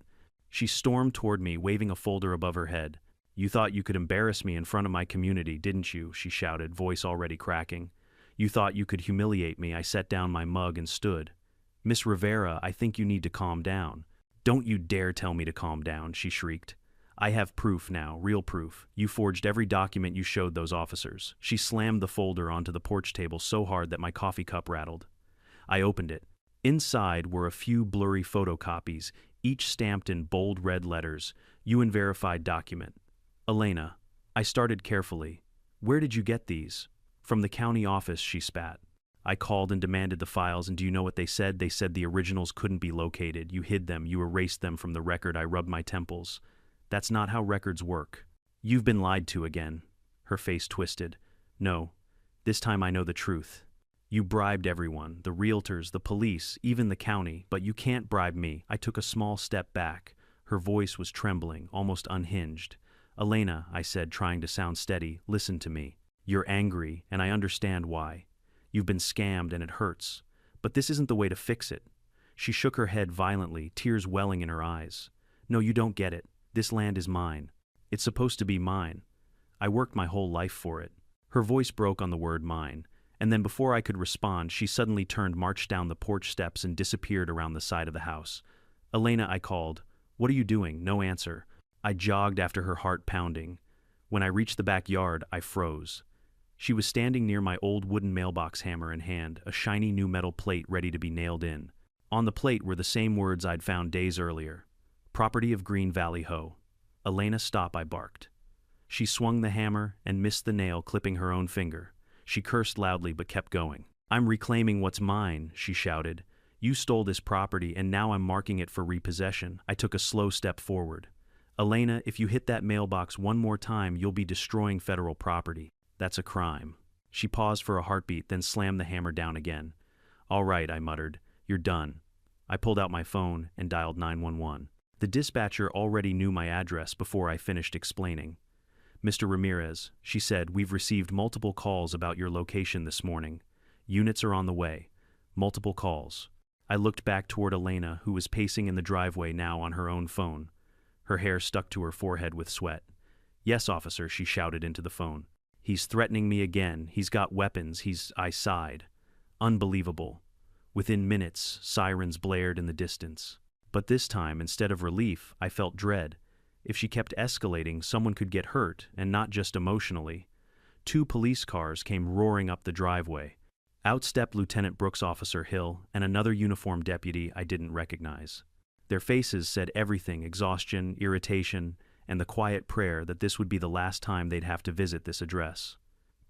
She stormed toward me, waving a folder above her head. "You thought you could embarrass me in front of my community, didn't you?" she shouted, voice already cracking. "You thought you could humiliate me." I set down my mug and stood. "Miss Rivera, I think you need to calm down." "Don't you dare tell me to calm down," she shrieked. "I have proof now, real proof. You forged every document you showed those officers." She slammed the folder onto the porch table so hard that my coffee cup rattled. I opened it. Inside were a few blurry photocopies, each stamped in bold red letters. "UN verified document." "Elena." I started carefully. "Where did you get these?" "From the county office," she spat. I called and demanded the files, and do you know what they said? They said the originals couldn't be located. You hid them. You erased them from the record. I rubbed my temples. "That's not how records work." "You've been lied to again." Her face twisted. "No. This time I know the truth. You bribed everyone, the realtors, the police, even the county, but you can't bribe me." I took a small step back. Her voice was trembling, almost unhinged. "Elena," I said, trying to sound steady, "listen to me. You're angry, and I understand why. You've been scammed, and it hurts. But this isn't the way to fix it." She shook her head violently, tears welling in her eyes. "No, you don't get it. This land is mine. It's supposed to be mine. I worked my whole life for it." Her voice broke on the word mine, And then before I could respond, she suddenly marched down the porch steps and disappeared around the side of the house. "Elena," I called. "What are you doing?" No answer. I jogged after her, heart pounding. When I reached the backyard, I froze. She was standing near my old wooden mailbox, hammer in hand, a shiny new metal plate ready to be nailed in. On the plate were the same words I'd found days earlier. "Property of Green Valley Ho." "Elena, stop," I barked. She swung the hammer and missed the nail, clipping her own finger. She cursed loudly but kept going. "I'm reclaiming what's mine," she shouted. "You stole this property and now I'm marking it for repossession." I took a slow step forward. "Elena, if you hit that mailbox one more time, you'll be destroying federal property. That's a crime." She paused for a heartbeat, then slammed the hammer down again. "All right," I muttered. "You're done." I pulled out my phone and dialed 911. The dispatcher already knew my address before I finished explaining. "Mr. Ramirez," she said, "we've received multiple calls about your location this morning. Units are on the way. Multiple calls." I looked back toward Elena, who was pacing in the driveway now on her own phone. Her hair stuck to her forehead with sweat. "Yes, officer," she shouted into the phone. "He's threatening me again. He's got weapons. I sighed. Unbelievable." Within minutes, sirens blared in the distance. But this time, instead of relief, I felt dread. If she kept escalating, someone could get hurt, and not just emotionally. 2 police cars came roaring up the driveway. Out stepped Lieutenant Brooks, Officer Hill, and another uniformed deputy I didn't recognize. Their faces said everything: exhaustion, irritation, and the quiet prayer that this would be the last time they'd have to visit this address.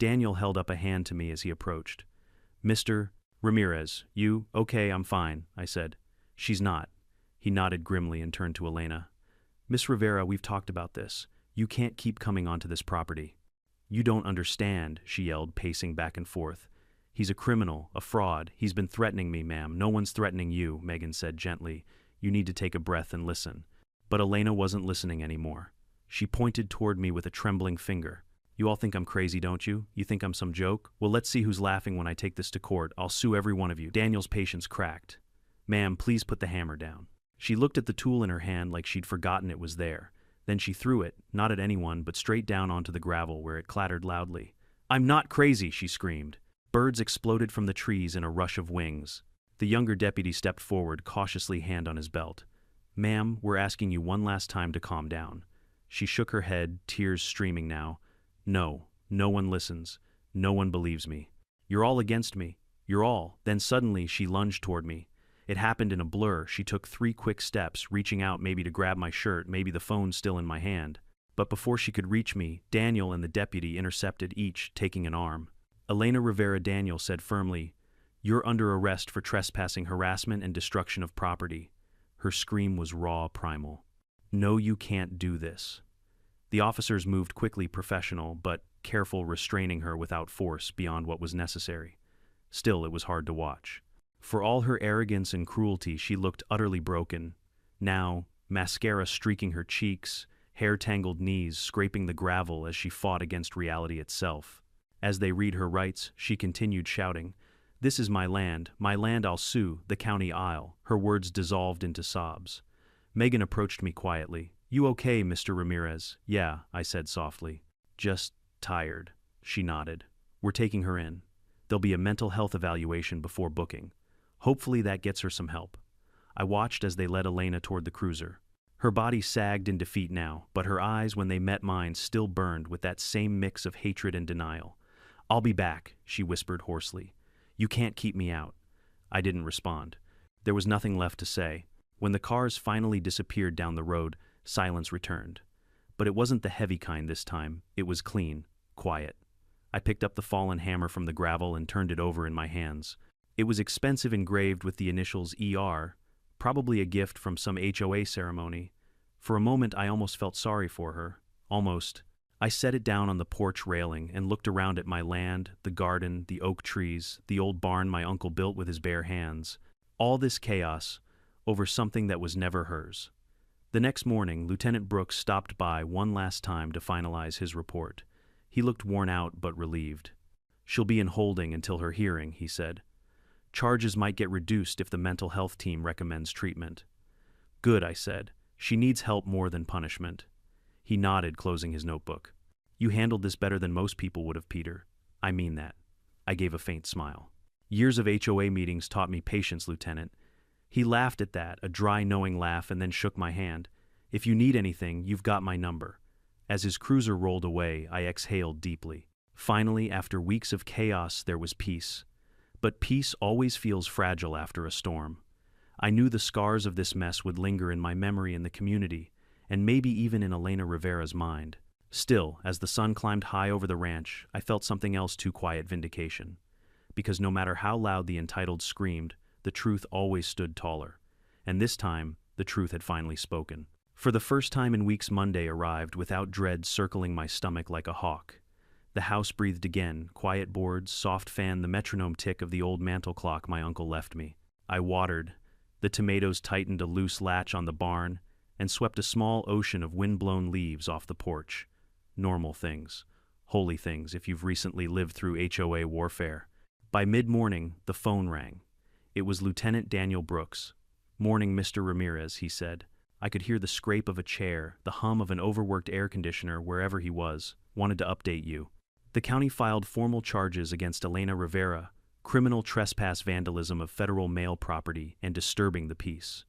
Daniel held up a hand to me as he approached. "Mr. Ramirez, you—" "Okay, I'm fine," I said. "She's not." He nodded grimly and turned to Elena. "Miss Rivera, we've talked about this. You can't keep coming onto this property." "You don't understand," she yelled, pacing back and forth. "He's a criminal, a fraud. He's been threatening me, ma'am." "No one's threatening you," Megan said gently. "You need to take a breath and listen." But Elena wasn't listening anymore. She pointed toward me with a trembling finger. "You all think I'm crazy, don't you? You think I'm some joke? Well, let's see who's laughing when I take this to court. I'll sue every one of you." Daniel's patience cracked. "Ma'am, please put the hammer down." She looked at the tool in her hand like she'd forgotten it was there. Then she threw it, not at anyone, but straight down onto the gravel, where it clattered loudly. "I'm not crazy," she screamed. Birds exploded from the trees in a rush of wings. The younger deputy stepped forward, cautiously, hand on his belt. "Ma'am, we're asking you one last time to calm down." She shook her head, tears streaming now. "No, no one listens. No one believes me. You're all against me. You're all." Then suddenly she lunged toward me. It happened in a blur. She took 3 quick steps, reaching out maybe to grab my shirt, maybe the phone still in my hand. But before she could reach me, Daniel and the deputy intercepted, each taking an arm. "Elena Rivera," Daniel said firmly, "you're under arrest for trespassing, harassment, and destruction of property." Her scream was raw, primal. "No, you can't do this." The officers moved quickly, professional, but careful, restraining her without force beyond what was necessary. Still, it was hard to watch. For all her arrogance and cruelty, she looked utterly broken. Now, mascara streaking her cheeks, hair-tangled knees scraping the gravel as she fought against reality itself. As they read her rights, she continued shouting, "This is my land, I'll sue, the county I'll." Her words dissolved into sobs. Megan approached me quietly. "You okay, Mr. Ramirez?" "Yeah," I said softly. "Just tired." She nodded. "We're taking her in. There'll be a mental health evaluation before booking. Hopefully that gets her some help." I watched as they led Elena toward the cruiser. Her body sagged in defeat now, but her eyes, when they met mine, still burned with that same mix of hatred and denial. "I'll be back," she whispered hoarsely. "You can't keep me out." I didn't respond. There was nothing left to say. When the cars finally disappeared down the road, silence returned. But it wasn't the heavy kind this time. It was clean, quiet. I picked up the fallen hammer from the gravel and turned it over in my hands. It was expensive, engraved with the initials ER, probably a gift from some HOA ceremony. For a moment I almost felt sorry for her. Almost. I set it down on the porch railing and looked around at my land, the garden, the oak trees, the old barn my uncle built with his bare hands. All this chaos over something that was never hers. The next morning, Lieutenant Brooks stopped by one last time to finalize his report. He looked worn out but relieved. "She'll be in holding until her hearing," he said. "Charges might get reduced if the mental health team recommends treatment." "Good," I said. "She needs help more than punishment." He nodded, closing his notebook. "You handled this better than most people would have, Peter. I mean that." I gave a faint smile. Years of HOA meetings taught me patience, Lieutenant. He laughed at that, a dry, knowing laugh, and then shook my hand. If you need anything, you've got my number. As his cruiser rolled away, I exhaled deeply. Finally, after weeks of chaos, there was peace. But peace always feels fragile after a storm. I knew the scars of this mess would linger in my memory in the community, and maybe even in Elena Rivera's mind. Still, as the sun climbed high over the ranch, I felt something else too quiet: vindication. Because no matter how loud the entitled screamed, the truth always stood taller. And this time, the truth had finally spoken. For the first time in weeks, Monday arrived without dread circling my stomach like a hawk. The house breathed again, quiet boards, soft fan, the metronome tick of the old mantel clock my uncle left me. I watered. The tomatoes tightened a loose latch on the barn and swept a small ocean of wind-blown leaves off the porch. Normal things. Holy things if you've recently lived through HOA warfare. By mid-morning, the phone rang. It was Lieutenant Daniel Brooks. "Morning, Mr. Ramirez," he said. I could hear the scrape of a chair, the hum of an overworked air conditioner wherever he was. "Wanted to update you. The county filed formal charges against Elena Rivera, criminal trespass, vandalism of federal mail property, and disturbing the peace.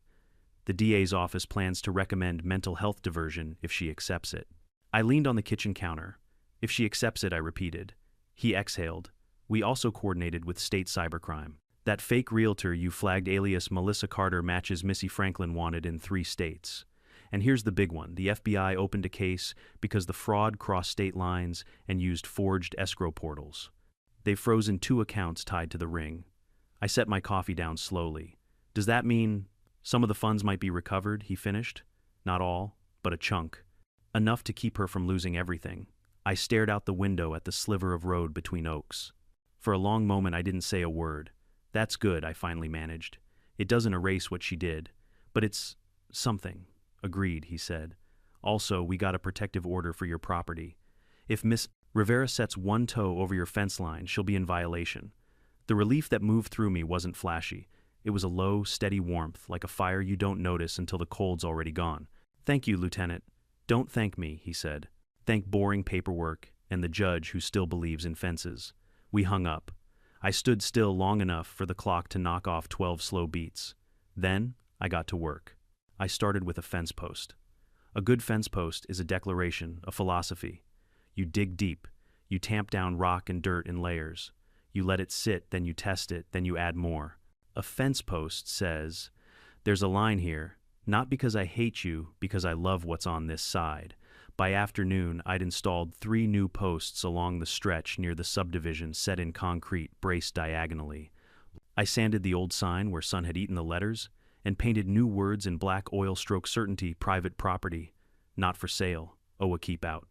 The DA's office plans to recommend mental health diversion if she accepts it." I leaned on the kitchen counter. "If she accepts it," I repeated. He exhaled. "We also coordinated with state cybercrime. That fake realtor you flagged, alias Melissa Carter, matches Missy Franklin wanted in 3 states. And here's the big one. The FBI opened a case because the fraud crossed state lines and used forged escrow portals. They've frozen 2 accounts tied to the ring." I set my coffee down slowly. "Does that mean some of the funds might be recovered?" he finished. "Not all, but a chunk. Enough to keep her from losing everything." I stared out the window at the sliver of road between oaks. For a long moment I didn't say a word. "That's good," I finally managed. "It doesn't erase what she did, but it's something." "Agreed," he said. "Also, we got a protective order for your property. If Miss Rivera sets one toe over your fence line, she'll be in violation." The relief that moved through me wasn't flashy. It was a low, steady warmth, like a fire you don't notice until the cold's already gone. "Thank you, Lieutenant." "Don't thank me," he said. "Thank boring paperwork and the judge who still believes in fences." We hung up. I stood still long enough for the clock to knock off 12 slow beats. Then I got to work. I started with a fence post. A good fence post is a declaration, a philosophy. You dig deep. You tamp down rock and dirt in layers. You let it sit, then you test it, then you add more. A fence post says, "There's a line here, not because I hate you, because I love what's on this side." By afternoon, I'd installed 3 new posts along the stretch near the subdivision, set in concrete, braced diagonally. I sanded the old sign where sun had eaten the letters and painted new words in black oil stroke: certainty, private property, not for sale, HOA keep out.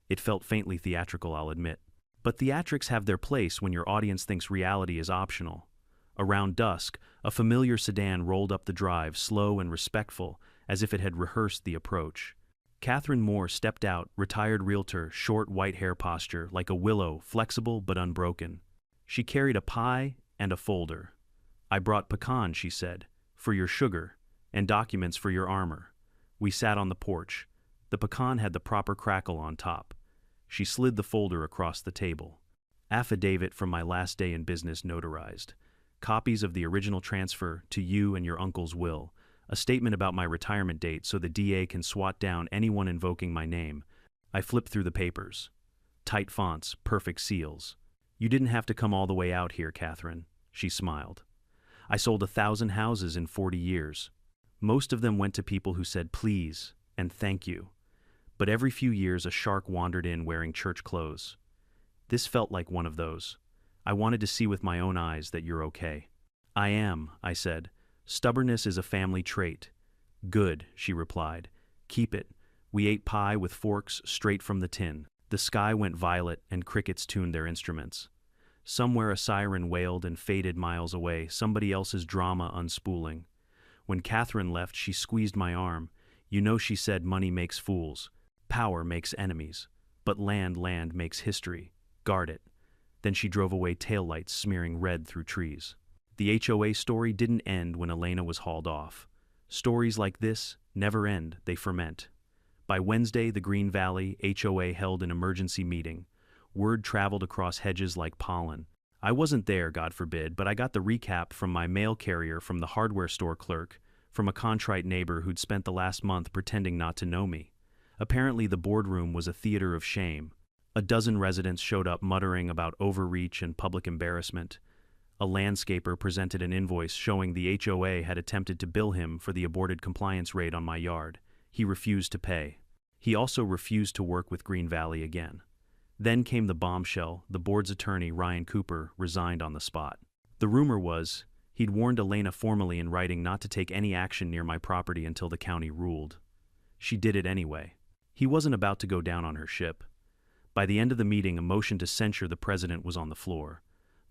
It felt faintly theatrical, I'll admit. But theatrics have their place when your audience thinks reality is optional. Around dusk, a familiar sedan rolled up the drive, slow and respectful, as if it had rehearsed the approach. Catherine Moore stepped out, retired realtor, short white hair posture, like a willow, flexible but unbroken. She carried a pie and a folder. "I brought pecan," she said, "for your sugar, and documents for your armor." We sat on the porch. The pecan had the proper crackle on top. She slid the folder across the table. "Affidavit from my last day in business notarized. Copies of the original transfer to you and your uncle's will. A statement about my retirement date so the DA can swat down anyone invoking my name." I flipped through the papers. Tight fonts, perfect seals. "You didn't have to come all the way out here, Catherine," she smiled. "I sold 1,000 houses in 40 years. Most of them went to people who said please and thank you. But every few years a shark wandered in wearing church clothes. This felt like one of those. I wanted to see with my own eyes that you're okay." "I am," I said. "Stubbornness is a family trait." "Good," she replied. "Keep it." We ate pie with forks straight from the tin. The sky went violet and crickets tuned their instruments. Somewhere a siren wailed and faded miles away, somebody else's drama unspooling. When Catherine left, she squeezed my arm. "You know," she said, "money makes fools. Power makes enemies. But land makes history. Guard it." Then she drove away, taillights smearing red through trees. The HOA story didn't end when Elena was hauled off. Stories like this never end, they ferment. By Wednesday, the Green Valley HOA held an emergency meeting. Word traveled across hedges like pollen. I wasn't there, God forbid, but I got the recap from my mail carrier, from the hardware store clerk, from a contrite neighbor who'd spent the last month pretending not to know me. Apparently the boardroom was a theater of shame. A dozen residents showed up muttering about overreach and public embarrassment. A landscaper presented an invoice showing the HOA had attempted to bill him for the aborted compliance raid on my yard. He refused to pay. He also refused to work with Green Valley again. Then came the bombshell. The board's attorney, Ryan Cooper, resigned on the spot. The rumor was he'd warned Elena formally in writing not to take any action near my property until the county ruled. She did it anyway. He wasn't about to go down on her ship. By the end of the meeting, a motion to censure the president was on the floor.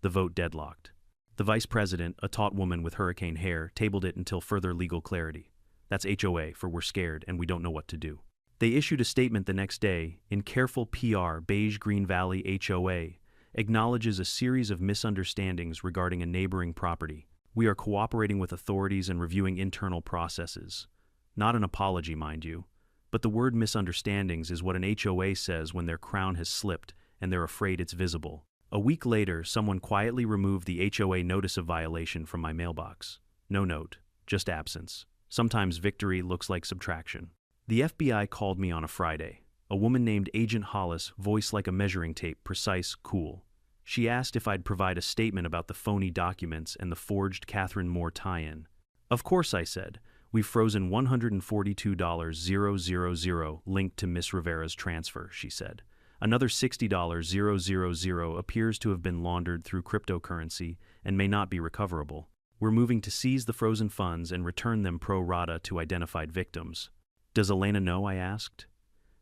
The vote deadlocked. The vice president, a taut woman with hurricane hair, tabled it until further legal clarity. That's HOA for we're scared and we don't know what to do. They issued a statement the next day. In careful PR, Beige Green Valley HOA acknowledges a series of misunderstandings regarding a neighboring property. We are cooperating with authorities and reviewing internal processes. Not an apology, mind you. But the word misunderstandings is what an HOA says when their crown has slipped and they're afraid it's visible. A week later, someone quietly removed the HOA notice of violation from my mailbox. No note, just absence. Sometimes victory looks like subtraction. The FBI called me on a Friday. A woman named Agent Hollis, voice like a measuring tape, precise, cool. She asked if I'd provide a statement about the phony documents and the forged Catherine Moore tie-in. Of course, I said. We've frozen $142,000 linked to Miss Rivera's transfer, she said. Another $60,000 appears to have been laundered through cryptocurrency and may not be recoverable. We're moving to seize the frozen funds and return them pro rata to identified victims. Does Elena know? I asked.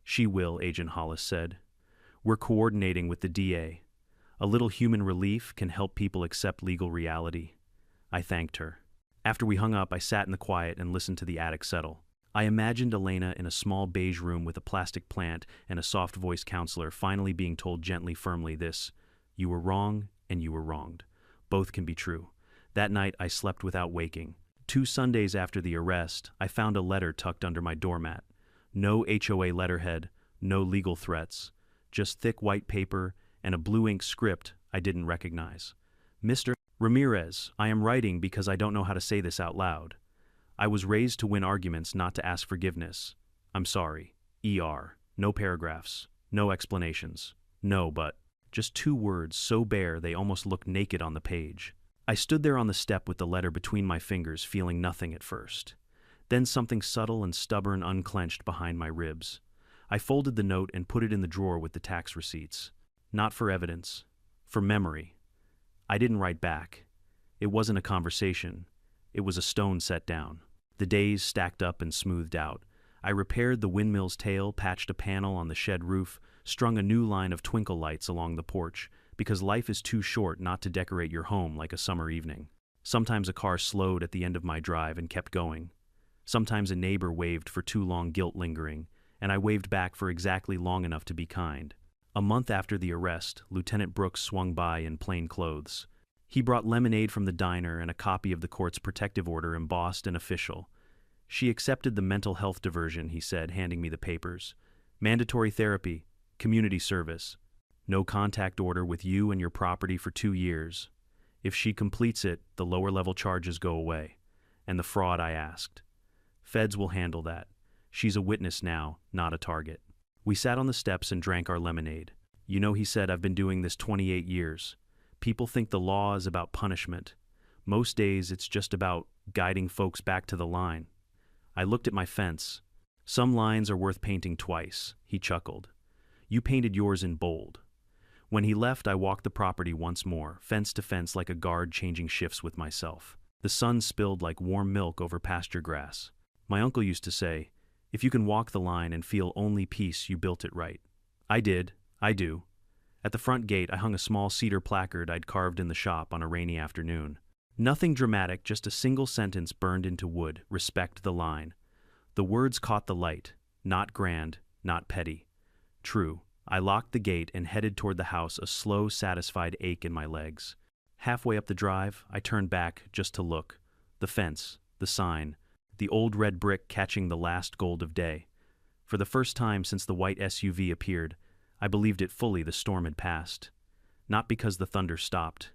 She will, Agent Hollis said. We're coordinating with the DA. A little human relief can help people accept legal reality. I thanked her. After we hung up, I sat in the quiet and listened to the attic settle. I imagined Elena in a small beige room with a plastic plant and a soft-voiced counselor finally being told gently, firmly this: you were wrong and you were wronged. Both can be true. That night, I slept without waking. 2 Sundays after the arrest, I found a letter tucked under my doormat. No HOA letterhead, no legal threats, just thick white paper and a blue ink script I didn't recognize. Mr. Ramirez, I am writing because I don't know how to say this out loud. I was raised to win arguments, not to ask forgiveness. I'm sorry. ER. No paragraphs. No explanations. No, but just 2 words so bare they almost looked naked on the page. I stood there on the step with the letter between my fingers, feeling nothing at first. Then something subtle and stubborn unclenched behind my ribs. I folded the note and put it in the drawer with the tax receipts. Not for evidence. For memory. I didn't write back. It wasn't a conversation. It was a stone set down. The days stacked up and smoothed out. I repaired the windmill's tail, patched a panel on the shed roof, strung a new line of twinkle lights along the porch, because life is too short not to decorate your home like a summer evening. Sometimes a car slowed at the end of my drive and kept going. Sometimes a neighbor waved for too long, guilt lingering, and I waved back for exactly long enough to be kind. A month after the arrest, Lieutenant Brooks swung by in plain clothes. He brought lemonade from the diner and a copy of the court's protective order, embossed and official. She accepted the mental health diversion, he said, handing me the papers. Mandatory therapy, community service. No contact order with you and your property for 2 years. If she completes it, the lower-level charges go away. And the fraud, I asked. Feds will handle that. She's a witness now, not a target. We sat on the steps and drank our lemonade. You know, he said, I've been doing this 28 years. People think the law is about punishment. Most days it's just about guiding folks back to the line. I looked at my fence. Some lines are worth painting twice, he chuckled. You painted yours in bold. When he left, I walked the property once more, fence to fence like a guard changing shifts with myself. The sun spilled like warm milk over pasture grass. My uncle used to say, if you can walk the line and feel only peace, you built it right. I did. I do. At the front gate, I hung a small cedar placard I'd carved in the shop on a rainy afternoon. Nothing dramatic, just a single sentence burned into wood: respect the line. The words caught the light. Not grand, not petty. True. I locked the gate and headed toward the house, a slow, satisfied ache in my legs. Halfway up the drive, I turned back just to look. The fence, the sign, the old red brick catching the last gold of day. For the first time since the white SUV appeared, I believed it fully. The storm had passed. Not because the thunder stopped,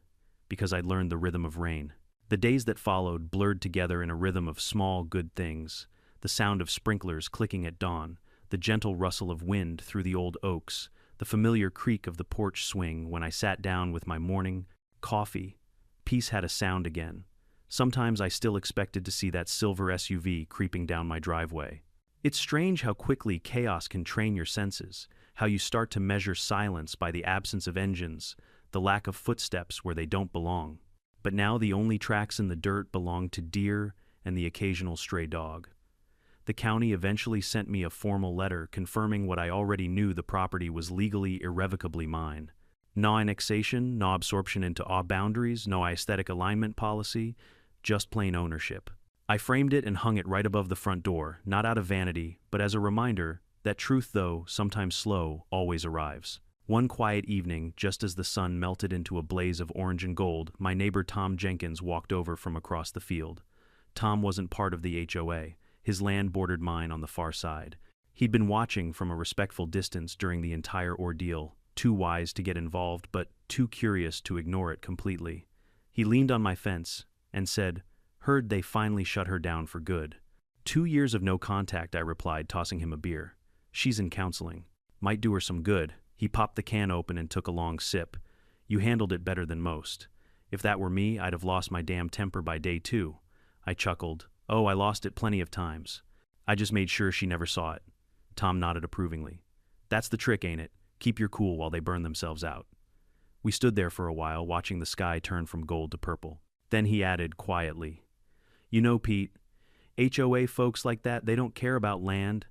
because I'd learned the rhythm of rain. The days that followed blurred together in a rhythm of small, good things, the sound of sprinklers clicking at dawn, the gentle rustle of wind through the old oaks, the familiar creak of the porch swing when I sat down with my morning coffee. Peace had a sound again. Sometimes I still expected to see that silver SUV creeping down my driveway. It's strange how quickly chaos can train your senses, how you start to measure silence by the absence of engines, the lack of footsteps where they don't belong. But now the only tracks in the dirt belong to deer and the occasional stray dog. The county eventually sent me a formal letter confirming what I already knew: the property was legally, irrevocably mine. No annexation, no absorption into OA boundaries, no aesthetic alignment policy, just plain ownership. I framed it and hung it right above the front door, not out of vanity, but as a reminder that truth, though sometimes slow, always arrives. One quiet evening, just as the sun melted into a blaze of orange and gold, my neighbor Tom Jenkins walked over from across the field. Tom wasn't part of the HOA. His land bordered mine on the far side. He'd been watching from a respectful distance during the entire ordeal, too wise to get involved, but too curious to ignore it completely. He leaned on my fence and said, "Heard they finally shut her down for good." 2 years of no contact, I replied, tossing him a beer. "She's in counseling. Might do her some good." He popped the can open and took a long sip. "You handled it better than most. If that were me, I'd have lost my damn temper by day 2. I chuckled. "Oh, I lost it plenty of times. I just made sure she never saw it." Tom nodded approvingly. "That's the trick, ain't it? Keep your cool while they burn themselves out." We stood there for a while, watching the sky turn from gold to purple. Then he added quietly, "You know, Pete, HOA folks like that, they don't care about land.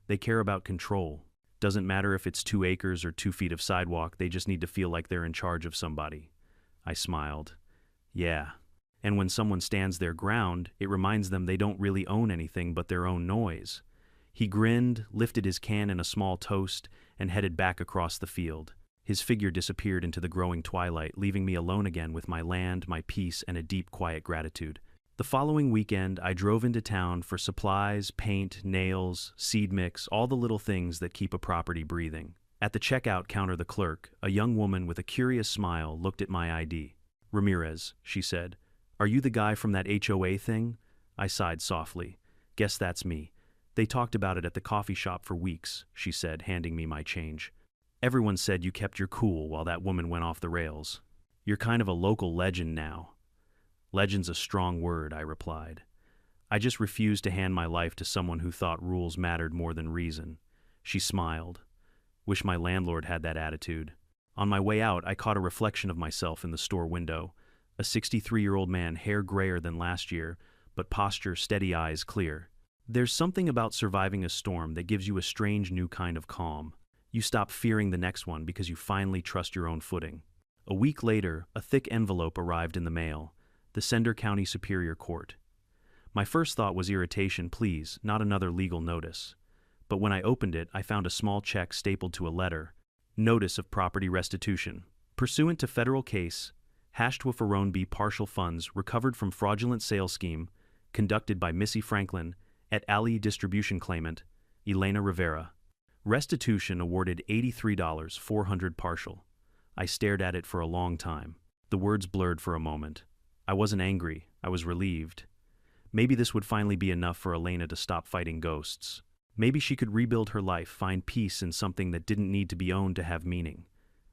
They care about control. Doesn't matter if it's 2 acres or 2 feet of sidewalk, they just need to feel like they're in charge of somebody." I smiled. "Yeah. And when someone stands their ground, it reminds them they don't really own anything but their own noise." He grinned, lifted his can in a small toast, and headed back across the field. His figure disappeared into the growing twilight, leaving me alone again with my land, my peace, and a deep, quiet gratitude. The following weekend, I drove into town for supplies, paint, nails, seed mix, all the little things that keep a property breathing. At the checkout counter, the clerk, a young woman with a curious smile, looked at my ID. "Ramirez," she said. "Are you the guy from that HOA thing?" I sighed softly. "Guess that's me. They talked about it at the coffee shop for weeks," she said, handing me my change. "Everyone said you kept your cool while that woman went off the rails. You're kind of a local legend now." "Legend's a strong word," I replied. "I just refused to hand my life to someone who thought rules mattered more than reason." She smiled. "Wish my landlord had that attitude." On my way out, I caught a reflection of myself in the store window. A 63-year-old man, hair grayer than last year, but posture steady, eyes clear. There's something about surviving a storm that gives you a strange new kind of calm. You stop fearing the next one because you finally trust your own footing. A week later, a thick envelope arrived in the mail. The Sender County Superior Court. My first thought was irritation, please, not another legal notice. But when I opened it, I found a small check stapled to a letter. Notice of property restitution. Pursuant to federal case, #Wafarone B partial funds recovered from fraudulent sales scheme conducted by Missy Franklin et al. Distribution claimant, Elena Rivera. Restitution awarded $83, $400 partial. I stared at it for a long time. The words blurred for a moment. I wasn't angry, I was relieved. Maybe this would finally be enough for Elena to stop fighting ghosts. Maybe she could rebuild her life, find peace in something that didn't need to be owned to have meaning.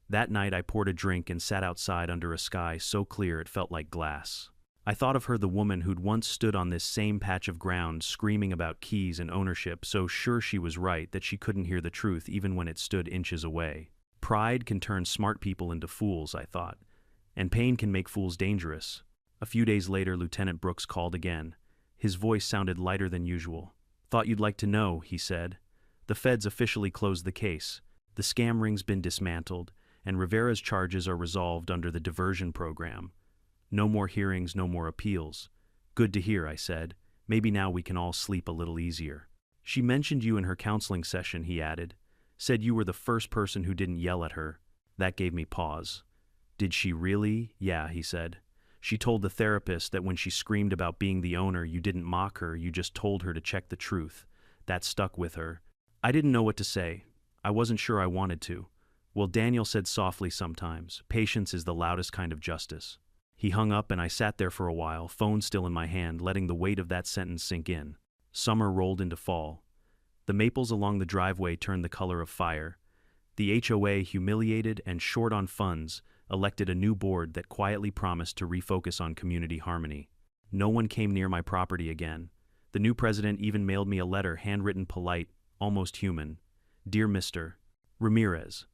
That night I poured a drink and sat outside under a sky so clear it felt like glass. I thought of her, the woman who'd once stood on this same patch of ground screaming about keys and ownership, so sure she was right that she couldn't hear the truth even when it stood inches away. Pride can turn smart people into fools, I thought, and pain can make fools dangerous. A few days later, Lieutenant Brooks called again. His voice sounded lighter than usual. "Thought you'd like to know," he said. "The feds officially closed the case. The scam ring's been dismantled, and Rivera's charges are resolved under the diversion program. No more hearings, no more appeals." "Good to hear," I said. "Maybe now we can all sleep a little easier." "She mentioned you in her counseling session," he added. "Said you were the first person who didn't yell at her." That gave me pause. "Did she really?" "Yeah," he said. "She told the therapist that when she screamed about being the owner, you didn't mock her, you just told her to check the truth. That stuck with her." I didn't know what to say. I wasn't sure I wanted to. Well, Daniel said softly sometimes, patience is the loudest kind of justice. He hung up and I sat there for a while, phone still in my hand, letting the weight of that sentence sink in. Summer rolled into fall. The maples along the driveway turned the color of fire. The HOA, humiliated and short on funds, elected a new board that quietly promised to refocus on community harmony. No one came near my property again. The new president even mailed me a letter, handwritten, polite, almost human. Dear Mr. Ramirez,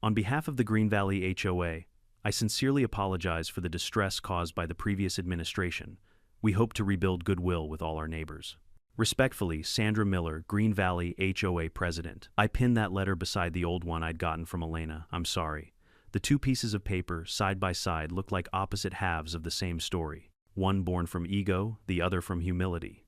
on behalf of the Green Valley HOA, I sincerely apologize for the distress caused by the previous administration. We hope to rebuild goodwill with all our neighbors. Respectfully, Sandra Miller, Green Valley HOA President. I pinned that letter beside the old one I'd gotten from Elena. I'm sorry. The two pieces of paper, side by side, looked like opposite halves of the same story. One born from ego, the other from humility.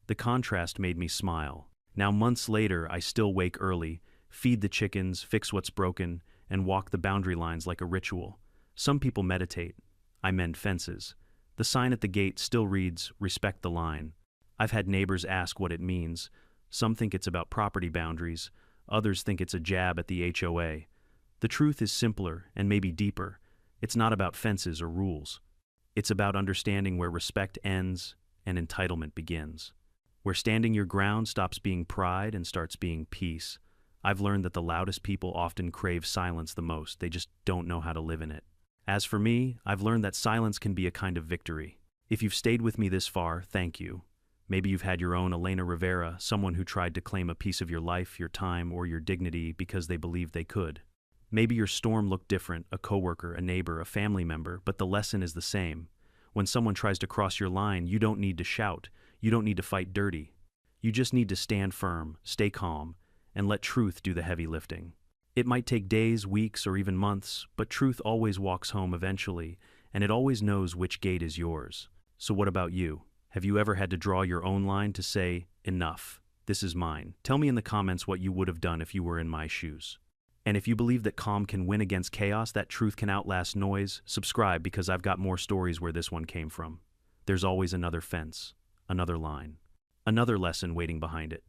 The contrast made me smile. Now, months later, I still wake early, feed the chickens, fix what's broken, and walk the boundary lines like a ritual. Some people meditate. I mend fences. The sign at the gate still reads, "Respect the line." I've had neighbors ask what it means. Some think it's about property boundaries. Others think it's a jab at the HOA. The truth is simpler and maybe deeper. It's not about fences or rules. It's about understanding where respect ends and entitlement begins. Where standing your ground stops being pride and starts being peace. I've learned that the loudest people often crave silence the most. They just don't know how to live in it. As for me, I've learned that silence can be a kind of victory. If you've stayed with me this far, thank you. Maybe you've had your own Elena Rivera, someone who tried to claim a piece of your life, your time, or your dignity because they believed they could. Maybe your storm looked different, a coworker, a neighbor, a family member, but the lesson is the same. When someone tries to cross your line, you don't need to shout. You don't need to fight dirty. You just need to stand firm, stay calm, and let truth do the heavy lifting. It might take days, weeks, or even months, but truth always walks home eventually, and it always knows which gate is yours. So what about you? Have you ever had to draw your own line to say, enough, this is mine? Tell me in the comments what you would have done if you were in my shoes. And if you believe that calm can win against chaos, that truth can outlast noise, subscribe because I've got more stories where this one came from. There's always another fence, another line, another lesson waiting behind it.